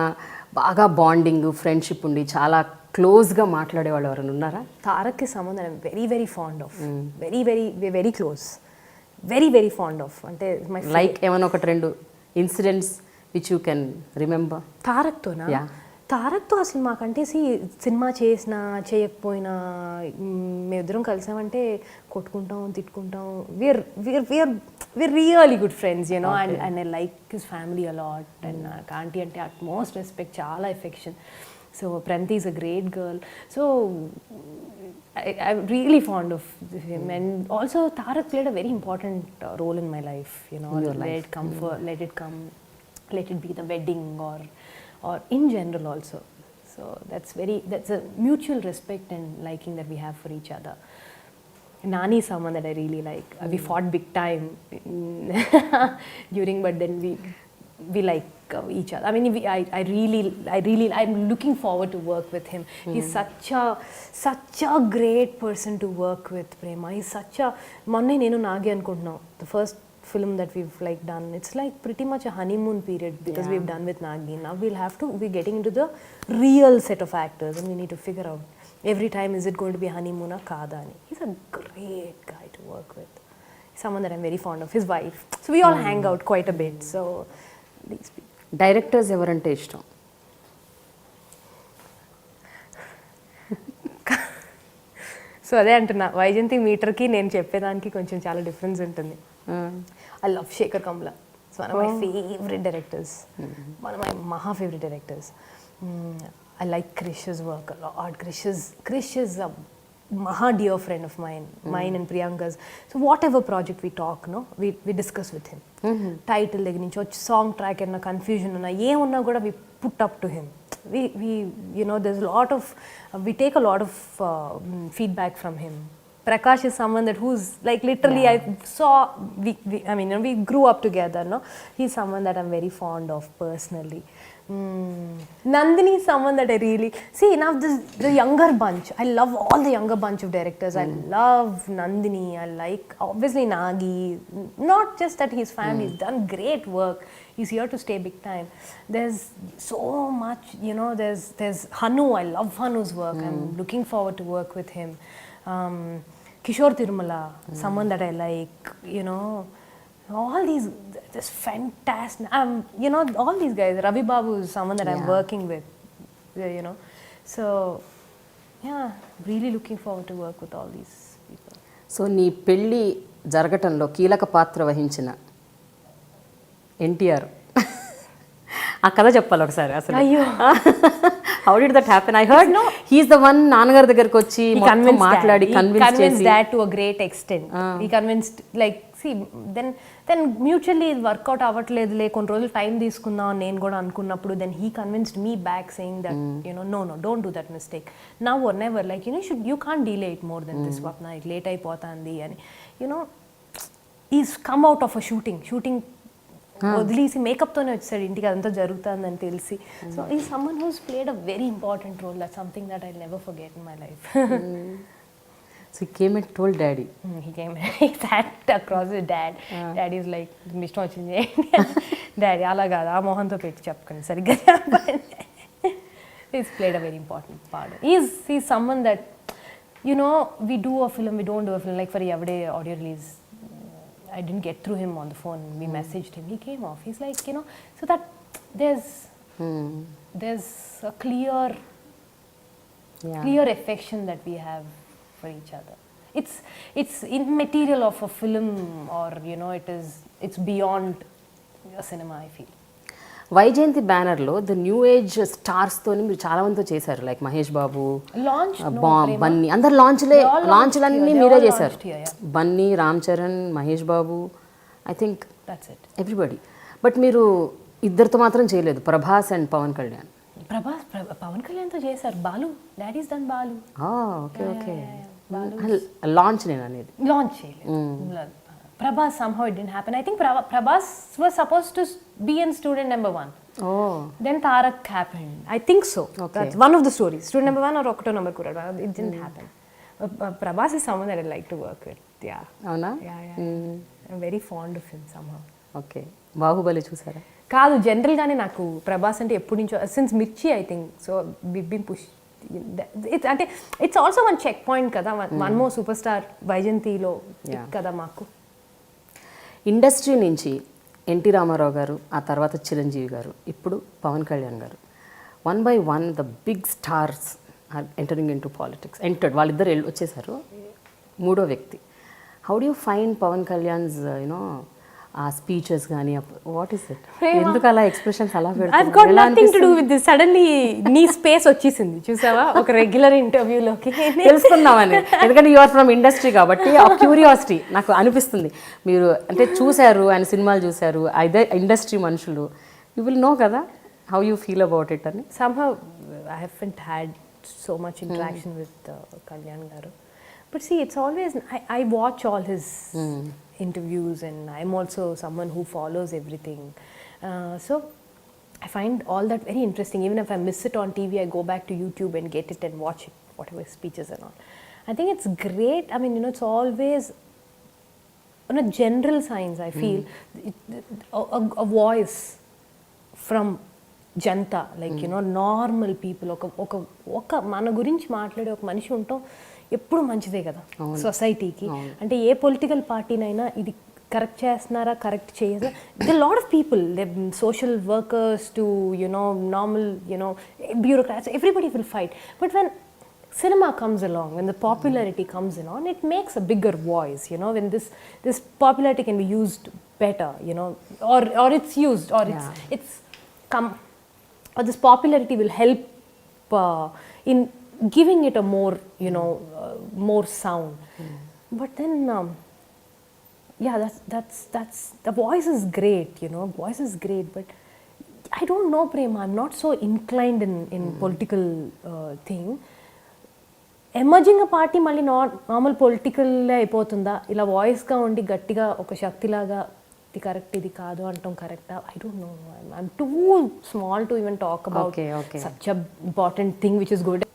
బాగా bonding friendship ఉండి చాలా క్లోజ్గా మాట్లాడే వాళ్ళు ఎవరైనా ఉన్నారా? తారక్కి సంబంధం I'm very very fond of, very close, very fond of. అంటే మై లైక్ ఏమైనా ఒకటి రెండు incidents which you can remember? తారక్తోనా? తారక్తో అసలు మాకంటే సినిమా చేసినా చేయకపోయినా మేమిద్దరం కలిసామంటే కొట్టుకుంటాం, తిట్టుకుంటాం. we're really good friends, you know. Okay. and I like his family a lot, and నాకు ఆంటీ అంటే utmost respect, చాలా affection. So Pranti is a great girl. So I'm really fond of him, and also Tarak played a very important role in my life, you know. Let it be the wedding or in general also. So that's a mutual respect and liking that we have for each other. Nani is someone that I really like. We fought big time during, but then we like each other. I mean, I'm looking forward to work with him. He's such a great person to work with, Prema. He's such a, Monne nenu Nagi anukuntunna, the first film that we've like done, it's like pretty much a honeymoon period because we've done with Nagi. Now we're getting into the real set of actors and we need to figure out every time, is it going to be honeymoon or kada ani. He's a great guy to work with. Someone that I'm very fond of, his wife. So we all hang out quite a bit. So these people. Directors ఎవరంటే ఇష్టం? So అదే అంటున్నా, వైజయంతి మీటర్కి నేను చెప్పేదానికి కొంచెం చాలా difference ఉంటుంది. I love Sekhar Kammula. It's one of my favourite directors, one of my మహా favourite directors. I like Krish's work a lot. Krish is a maha dear friend of mine and Priyanka's. So whatever project we talk, no, we discuss with him. Title దగ్గర నుంచి వచ్చి song track ఏమన్నా confusion ఉన్నా ఏమున్నా కూడా we put up to him. We you know, there's a lot of we take a lot of feedback from him. Prakash is someone that who's like literally I saw I mean, you know, we grew up together, no. He's someone that I'm very fond of personally. Nandini is someone that I really see. Now the younger bunch, I love all the younger bunch of directors. I love Nandini. I like obviously Nagi. Not just that his family has done great work. He's here to stay big time. There's so much, you know. There's Hanu. I love Hanu's work. I'm looking forward to work with him. Kishore Tirumala, someone that I like. You know, all these. This fantastic, you know, all these guys. Ravi Babu is someone that I'm working with, you know. So, yeah, really looking forward to work with all these people. So నీ పెళ్ళి జరగటంలో కీలక పాత్ర వహించిన ఎన్టీఆర్, ఆ కథ చెప్పాలి ఒకసారి అసలు. అయ్యో, how did that happen? I heard he is the one నాన్నగారి దగ్గరికి వచ్చి మాట్లాడి కన్విన్స్ చేసి that to a great extent. He convinced, like, see, then mutually work out అవ్వట్లేదులే, కొన్ని రోజులు టైం తీసుకుందాం నేను కూడా అనుకున్నప్పుడు, then he convinced me back saying that, you know, no, don't do that mistake. Now or never, like, you know, you can't delay it more than this, Swapna, it late అయిపోతుంది అని. You know, he's come out of a shooting వదిలేసి మేకప్తోనే వచ్చాడు ఇంటికి, అదంతా జరుగుతుందని తెలిసి. So ఈ someone who's played a very important role. That something that I never forget in my life. So he came and told daddy. He came and he sat across his dad. Daddy is like, ఇష్టం వచ్చింది daddy అలా కాదు, ఆ మొహంతో పెట్టి చెప్పకండి సరిగ్గా చెప్పండి. He's played a very important part. He's someone that, you know, we do a film, we don't do a film. Like for Everyday audio release, I didn't get through him on the phone. We messaged him. He came off. He's like, you know, so that there's a clear affection that we have for each other. It's immaterial of a film, or you know, it's beyond a cinema, I feel. Vyjayanthi బ్యానర్లో the new age స్టార్స్తో మీరు చాలా మందితో చేశారు, like Mahesh Babu, Bunny, అందరు లాంచ్లన్నీ మీరే చేశారు. Bunny, Ram Charan, Mahesh Babu, I think everybody. But మీరు ఇద్దరితో మాత్రం చేయలేదు, ప్రభాస్ అండ్ పవన్ కళ్యాణ్. పవన్ కళ్యాణ్తో చేశారు. Balu, daddy's done Balu. Okay. Launch నేను అనేది లాంచ్ చేయలేదు. Prabhas, somehow it didn't happen. I think Prabhas was supposed to be in student number 1. Oh. Then Tarak happened. I think so. Okay. That's one of the stories. Student number 1 or Okto number Kurad. It didn't happen. Prabhas is someone that I like to work with. Yeah. Avuna? Yeah. I'm very fond of him somehow. Okay. Baahubali చూసారా? కాదు, జనరల్గానే నాకు ప్రభాస్ అంటే ఎప్పటి నుంచో, since Mirchi I think. So we been push. అంటే it's also one check point కదా, one more super star వైజయంతిలో కదా మాకు. ఇండస్ట్రీ నుంచి ఎన్టీ రామారావు గారు, ఆ తర్వాత చిరంజీవి గారు, ఇప్పుడు పవన్ కళ్యాణ్ గారు, 1 by 1 the big stars are entering in to politics. వాళ్ళిద్దరు వచ్చేసారు. మూడో వ్యక్తి, how do you find Pawan Kalyan's you know uh speeches కానీ, వాట్ ఈస్ ఇట్? ఎందుకు అలా ఎక్స్ప్రెషన్స్ అలా I've got nothing to do with this. Suddenly నీ స్పేస్ వచ్చేసింది చూసావా ఒక రెగ్యులర్ ఇంటర్వ్యూలోకి. తెలుసుకుందామని, ఎందుకంటే యు ఆర్ ఫ్రమ్ ఇండస్ట్రీ కాబట్టి ఆ క్యూరియాసిటీ నాకు అనిపిస్తుంది. మీరు అంటే చూశారు, ఆయన సినిమాలు చూశారు, అదే ఇండస్ట్రీ మనుషులు, యూ విల్ నో కదా how you feel about it అని. Somehow I haven't had so much interaction with Kalyan garu. But see, it's always, I watch all his interviews, and I'm also someone who follows everything. So I find all that very interesting. Even if I miss it on TV, I go back to YouTube and get it and watch it, whatever speeches and all. I think it's great. I mean, it's always on a general signs, I feel, a voice from Janata, like you know normal people, ఒక మన గురించి మాట్లాడే ఒక మనిషి ఉంటాం ఎప్పుడు మంచిదే కదా సొసైటీకి. అంటే ఏ పొలిటికల్ పార్టీనైనా ఇది కరెక్ట్ చేస్తున్నారా, కరెక్ట్ చేయదా, the lot of people, social workers to you know normal you know bureaucrats, everybody will fight. But when cinema comes along, when the popularity comes along, it makes a bigger voice, you know, when this popularity can be used better, you know, or it's used, or it's come, or this popularity will help in giving it a more, you know, more sound. But then yeah, that's the voice is great, you know, voice is great, but I don't know, Prema, I'm not so inclined in political thing. Emerging party మళ్ళీ normal political అయిపోతుందా, ఇలా వాయిస్గా ఉండి గట్టిగా ఒక శక్తిలాగా ఇది correct ఇది కాదు అంటాం కరెక్టా? I don't no, I'm two small to even talk about such a important thing which is good.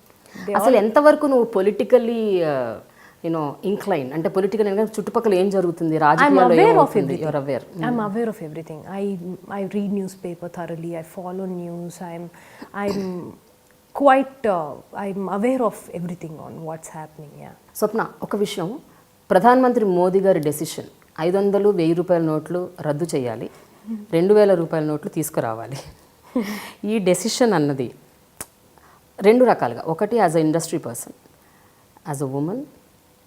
అసలు ఎంతవరకు నువ్వు పొలిటికల్లీ యూనో ఇంక్లైన్, అంటే పొలిటికల్ చుట్టుపక్కల ఏం జరుగుతుంది, రాజకీయాల్లో I'm aware of everything. I read newspaper thoroughly, I follow news, I'm quite I'm aware of everything on what's happening. Yeah. స్వప్న, ఒక విషయం, ప్రధానమంత్రి మోదీ గారి డెసిషన్ 500, 1000 రూపాయల నోట్లు రద్దు చేయాలి, 2000 రూపాయల నోట్లు తీసుకురావాలి. ఈ డెసిషన్ అన్నది రెండు రకాలుగా, ఒకటి as a industry person, as a women,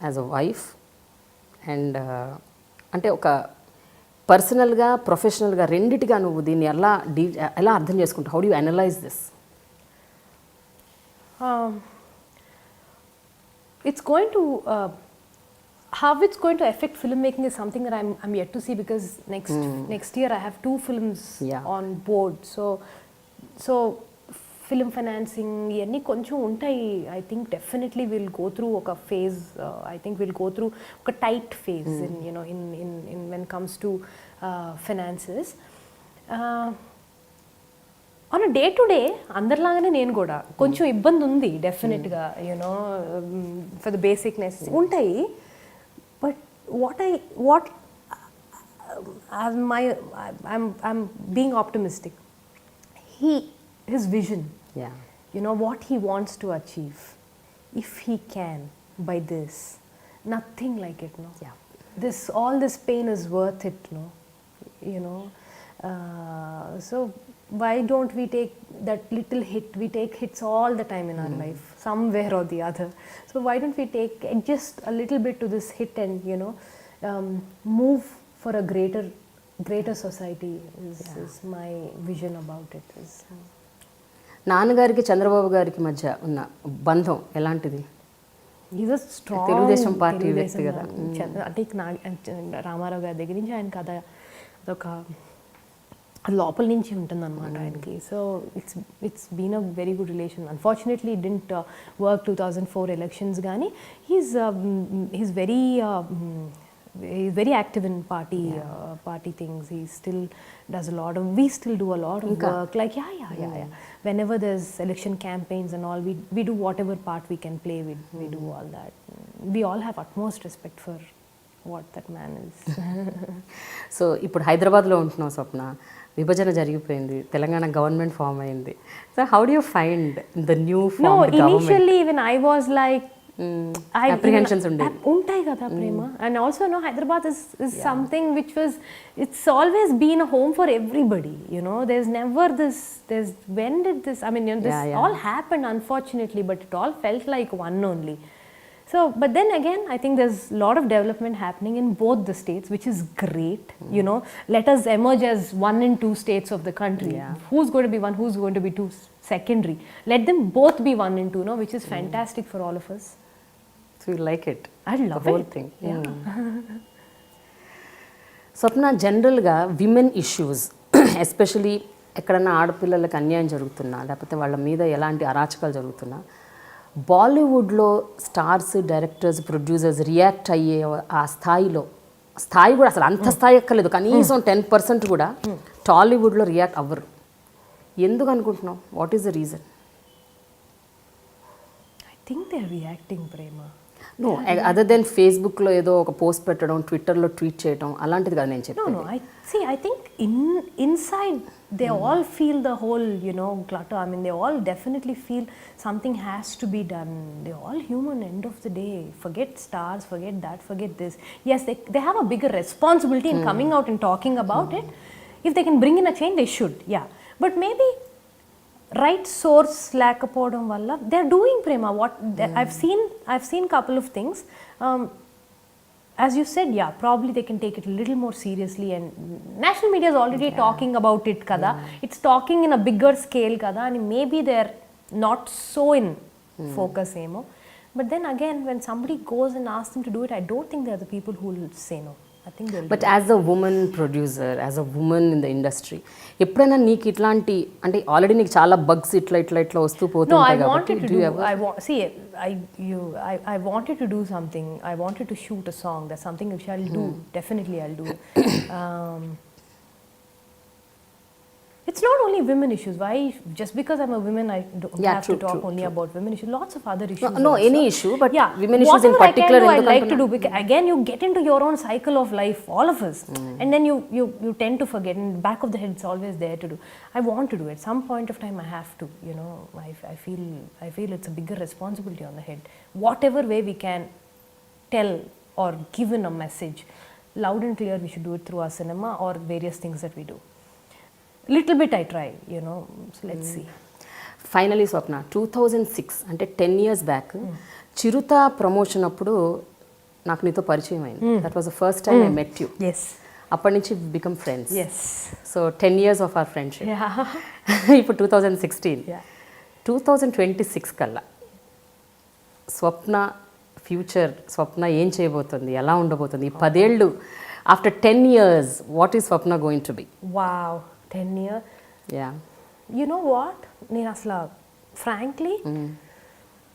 as a wife, and అంటే ఒక పర్సనల్గా ప్రొఫెషనల్గా రెండిటిగా నువ్వు దీన్ని ఎలా అర్థం చేసుకుంటావు? How do you analyse this? It's going to how it's going to affect filmmaking is something that I'm yet to see, because next year I have 2 films on board. So film financing iyanni koncham untai. I think definitely we'll go through oka phase. I think we'll go through oka tight phase in, you know, in when it comes to finances. On day to day అందరిలాగానే నేను కూడా కొంచెం ఇబ్బంది ఉంది డెఫినెట్గా, you know, for the basic necessity ఉంటాయి. But I'm being optimistic. His vision, you know, what he wants to achieve, if he can, by this, nothing like it, no. All this pain is worth it, no, you know. So why don't we take that little hit? We take hits all the time in our life, somewhere or the other. So why don't we adjust a little bit to this hit and, you know, move for a greater society is my vision about it. నాన్నగారికి చంద్రబాబు గారికి మధ్య ఉన్న బంధం ఎలాంటిది? Is a strong Telugu Desam party వ్యక్తి కదా. అంటే రామారావు గారి దగ్గర నుంచి ఆయన కథ అదొక లోపల నుంచి ఉంటుందన్నమాట ఆయనకి. So it's been a very good relation. Unfortunately didn't work 2004 elections, కానీ he's very active in party things. He still does a lot of, we still do a lot of work, like whenever there's election campaigns and all, we do whatever part we can play, we do all that. We all have utmost respect for what that man is. So ఇప్పుడు హైదరాబాద్లో ఉంటున్నాం స్వప్న, విభజన జరిగిపోయింది, Telangana government form అయింది. So how do you find the new form government? Initially when I was like, apprehensions ఉంటాయి కదా ప్రేమ. And also, no, Hyderabad is something which was, it's always been a home for everybody, you know. There's when did this, I mean, you know, this all happened unfortunately, but it all felt like one only. So, but then again, I think there's a lot of development happening in both the states, which is great. You know, let us emerge as 1 and 2 states of the country. Who's going to be 1, who's going to be 2, secondary. Let them both be 1 and 2, no, which is fantastic for all of us. So you like it? I love the whole thing. స్వప్న, జనరల్గా women issues, especially ఎక్కడన్నా ఆడపిల్లలకు అన్యాయం జరుగుతున్నా, లేకపోతే వాళ్ళ మీద ఎలాంటి అరాచకాలు జరుగుతున్నా, బాలీవుడ్లో స్టార్స్, డైరెక్టర్స్, ప్రొడ్యూసర్స్ రియాక్ట్ అయ్యే ఆ స్థాయిలో స్థాయి కూడా అసలు అంత స్థాయి ఎక్కలేదు, కనీసం 10% కూడా టాలీవుడ్లో రియాక్ట్ అవ్వరు. ఎందుకు అనుకుంటున్నావు? What is the reason? I think they're reacting, Prema. No, other than ఫేస్బుక్లో ఏదో ఒక పోస్ట్ పెట్టడం, ట్విట్టర్లో ట్వీట్ చేయడం అలాంటిది కాదు నేను చెప్పేది. No, I think inside they all feel the whole, clutter. I mean, they all definitely feel something has to be done. They're all human, end of the day. Forget stars, forget that, forget this. Yes, they have a bigger responsibility in coming out and talking about it. If they can bring in a change, they should, yeah. But maybe right source లేకపోవడం వల్ల they're doing, Prema, what I've seen couple of things. As you said, yeah, probably they can take it a little more seriously, and national media is already talking about it kada. It's talking in a bigger scale kada, and maybe they're not so in focus emo. But then again, when somebody goes and asks them to do it, I don't think they're the people who will say no. I think they'll but as a women producer, as a women in the industry, ఎప్పుడైనా నీకు ఇట్లాంటి అంటే already నీకు చాలా bugs ఇట్లా వస్తూ No, I పోతుంటాయి wanted కాబట్టి to do. I wanted to do something. I wanted to shoot a song. That's something which I'll do. Definitely, I'll do. It's not only women issues. Why? Just because I'm a woman, I don't have to talk only about women issues. Lots of other issues. No, also. any issue, but yeah, women issues in whatever particular. I like to do. Because again, you get into your own cycle of life, all of us, and then you tend to forget. In the back of the head, it's always there to do. I want to do it. Some point of time, I have to. I feel it's a bigger responsibility on the head. Whatever way we can tell or give in a message, loud and clear, we should do it through our cinema or various things that we do. Little bit I try, so let's see. Finally Swapna, 2006 అంటే 10 years back చిరుత promotion అప్పుడు నాకు నీతో పరిచయం అయింది. That was the first time I met you. Yes. అప్పటి నుంచి become friends. Yes. So 10 years of our friendship. Yeah. ఇప్పుడు 2016. Yeah. 2026 కల్లా స్వప్న ఫ్యూచర్, స్వప్న ఏం చేయబోతుంది, ఎలా ఉండబోతుంది ఈ 10 ఏళ్ళు? After 10 years, what is Swapna going to be? Wow. 10 years. Yeah. You know what? నేను అసలు frankly,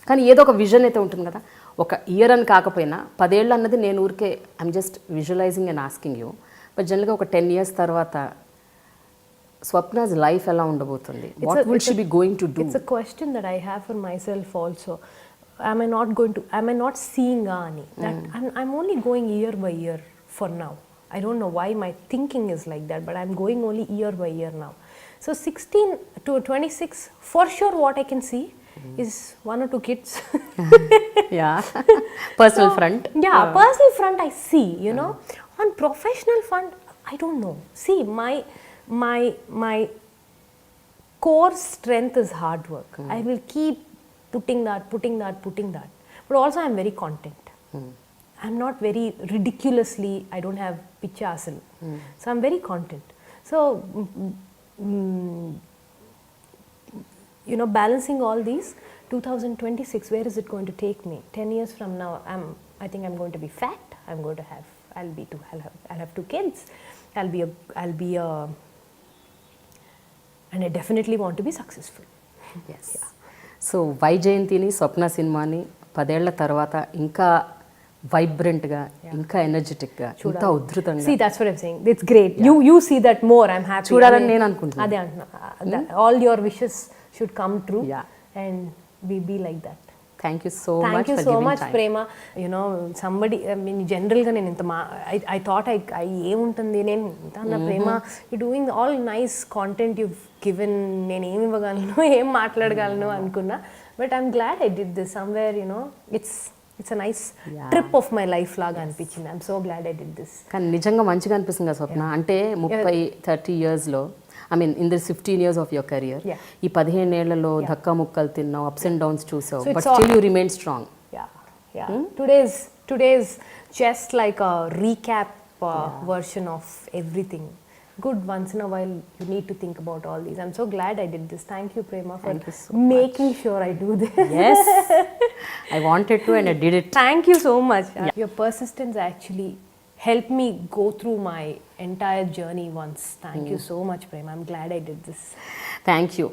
కానీ ఏదో ఒక విజన్ అయితే ఉంటుంది కదా. ఒక ఇయర్ అని కాకపోయినా 10 ఏళ్ళు అన్నది నేను ఊరికే I'm just visualising and asking you. But జనరల్గా ఒక 10 years తర్వాత స్వప్నాస్ లైఫ్ ఎలా ఉండబోతుంది? What will she be going to do? it's a question that I have for myself also. Am I not seeing ani? That I'm only going year by year for now. I don't know why my thinking is like that, but I'm going only year by year now. So 16 to 26, for sure what I can see is 1 or 2 kids. Yeah. Personal front. Yeah, personal front I see, On professional front, I don't know. See, my core strength is hard work. I will keep putting that. But also I'm very content. I'm not very ridiculously, I don't have pichasal. So I'm very content. So, balancing all these, 2026, where is it going to take me? 10 years from now, I think I'm going to be fat. I'll have 2 kids. I'll be a, and I definitely want to be successful. Yes. Yeah. So వైజయంతిని, స్వప్న సినిమాని 10 ఏళ్ల తర్వాత ఇంకా వైబ్రెంట్గా, ఇంకా ఎనర్జెటిక్గా, ఇంకా ఉధృతంగా. See, that's what I'm saying. It's great. Yeah. You see that more. I'm happy. చూడాలని నేను అనుకుంటున్నాను. అదే అంటున్నా. All your wishes should come true. Yeah. And we be like that. Thank you so much Thank you for so giving much, time. Prema. Somebody, generalగా నేను ఇంత I thought ఏముంటుంది నేను ఇంత అన్న ప్రేమ, you doing all nice content you've given, నేను ఏమి ఇవ్వగలను, ఏం మాట్లాడగలను అనుకున్నా. But I'm glad I did this somewhere, it's a nice trip of my life లాగా అనిపించింది. I'm so glad I did this. కానీ నిజంగా మంచిగా అనిపిస్తుంది కదా స్వప్న. అంటే 30 yearsలో, I mean in this 15 years of your career, ఈ 15 ఏళ్లలో ధక్కా ముక్కలు తిన్నావు, అప్స్ అండ్ డౌన్స్ చూసావు, but still you remain strong. Yeah. Today's just like a recap version of everything. Good, once in a while you need to think about all these. I'm so glad I did this. Thank you, Prema, for making sure I do this. Yes. I wanted to and I did it. Thank you so much. Your persistence actually helped me go through my entire journey once. Thank you so much, Prema. I'm glad I did this. Thank you.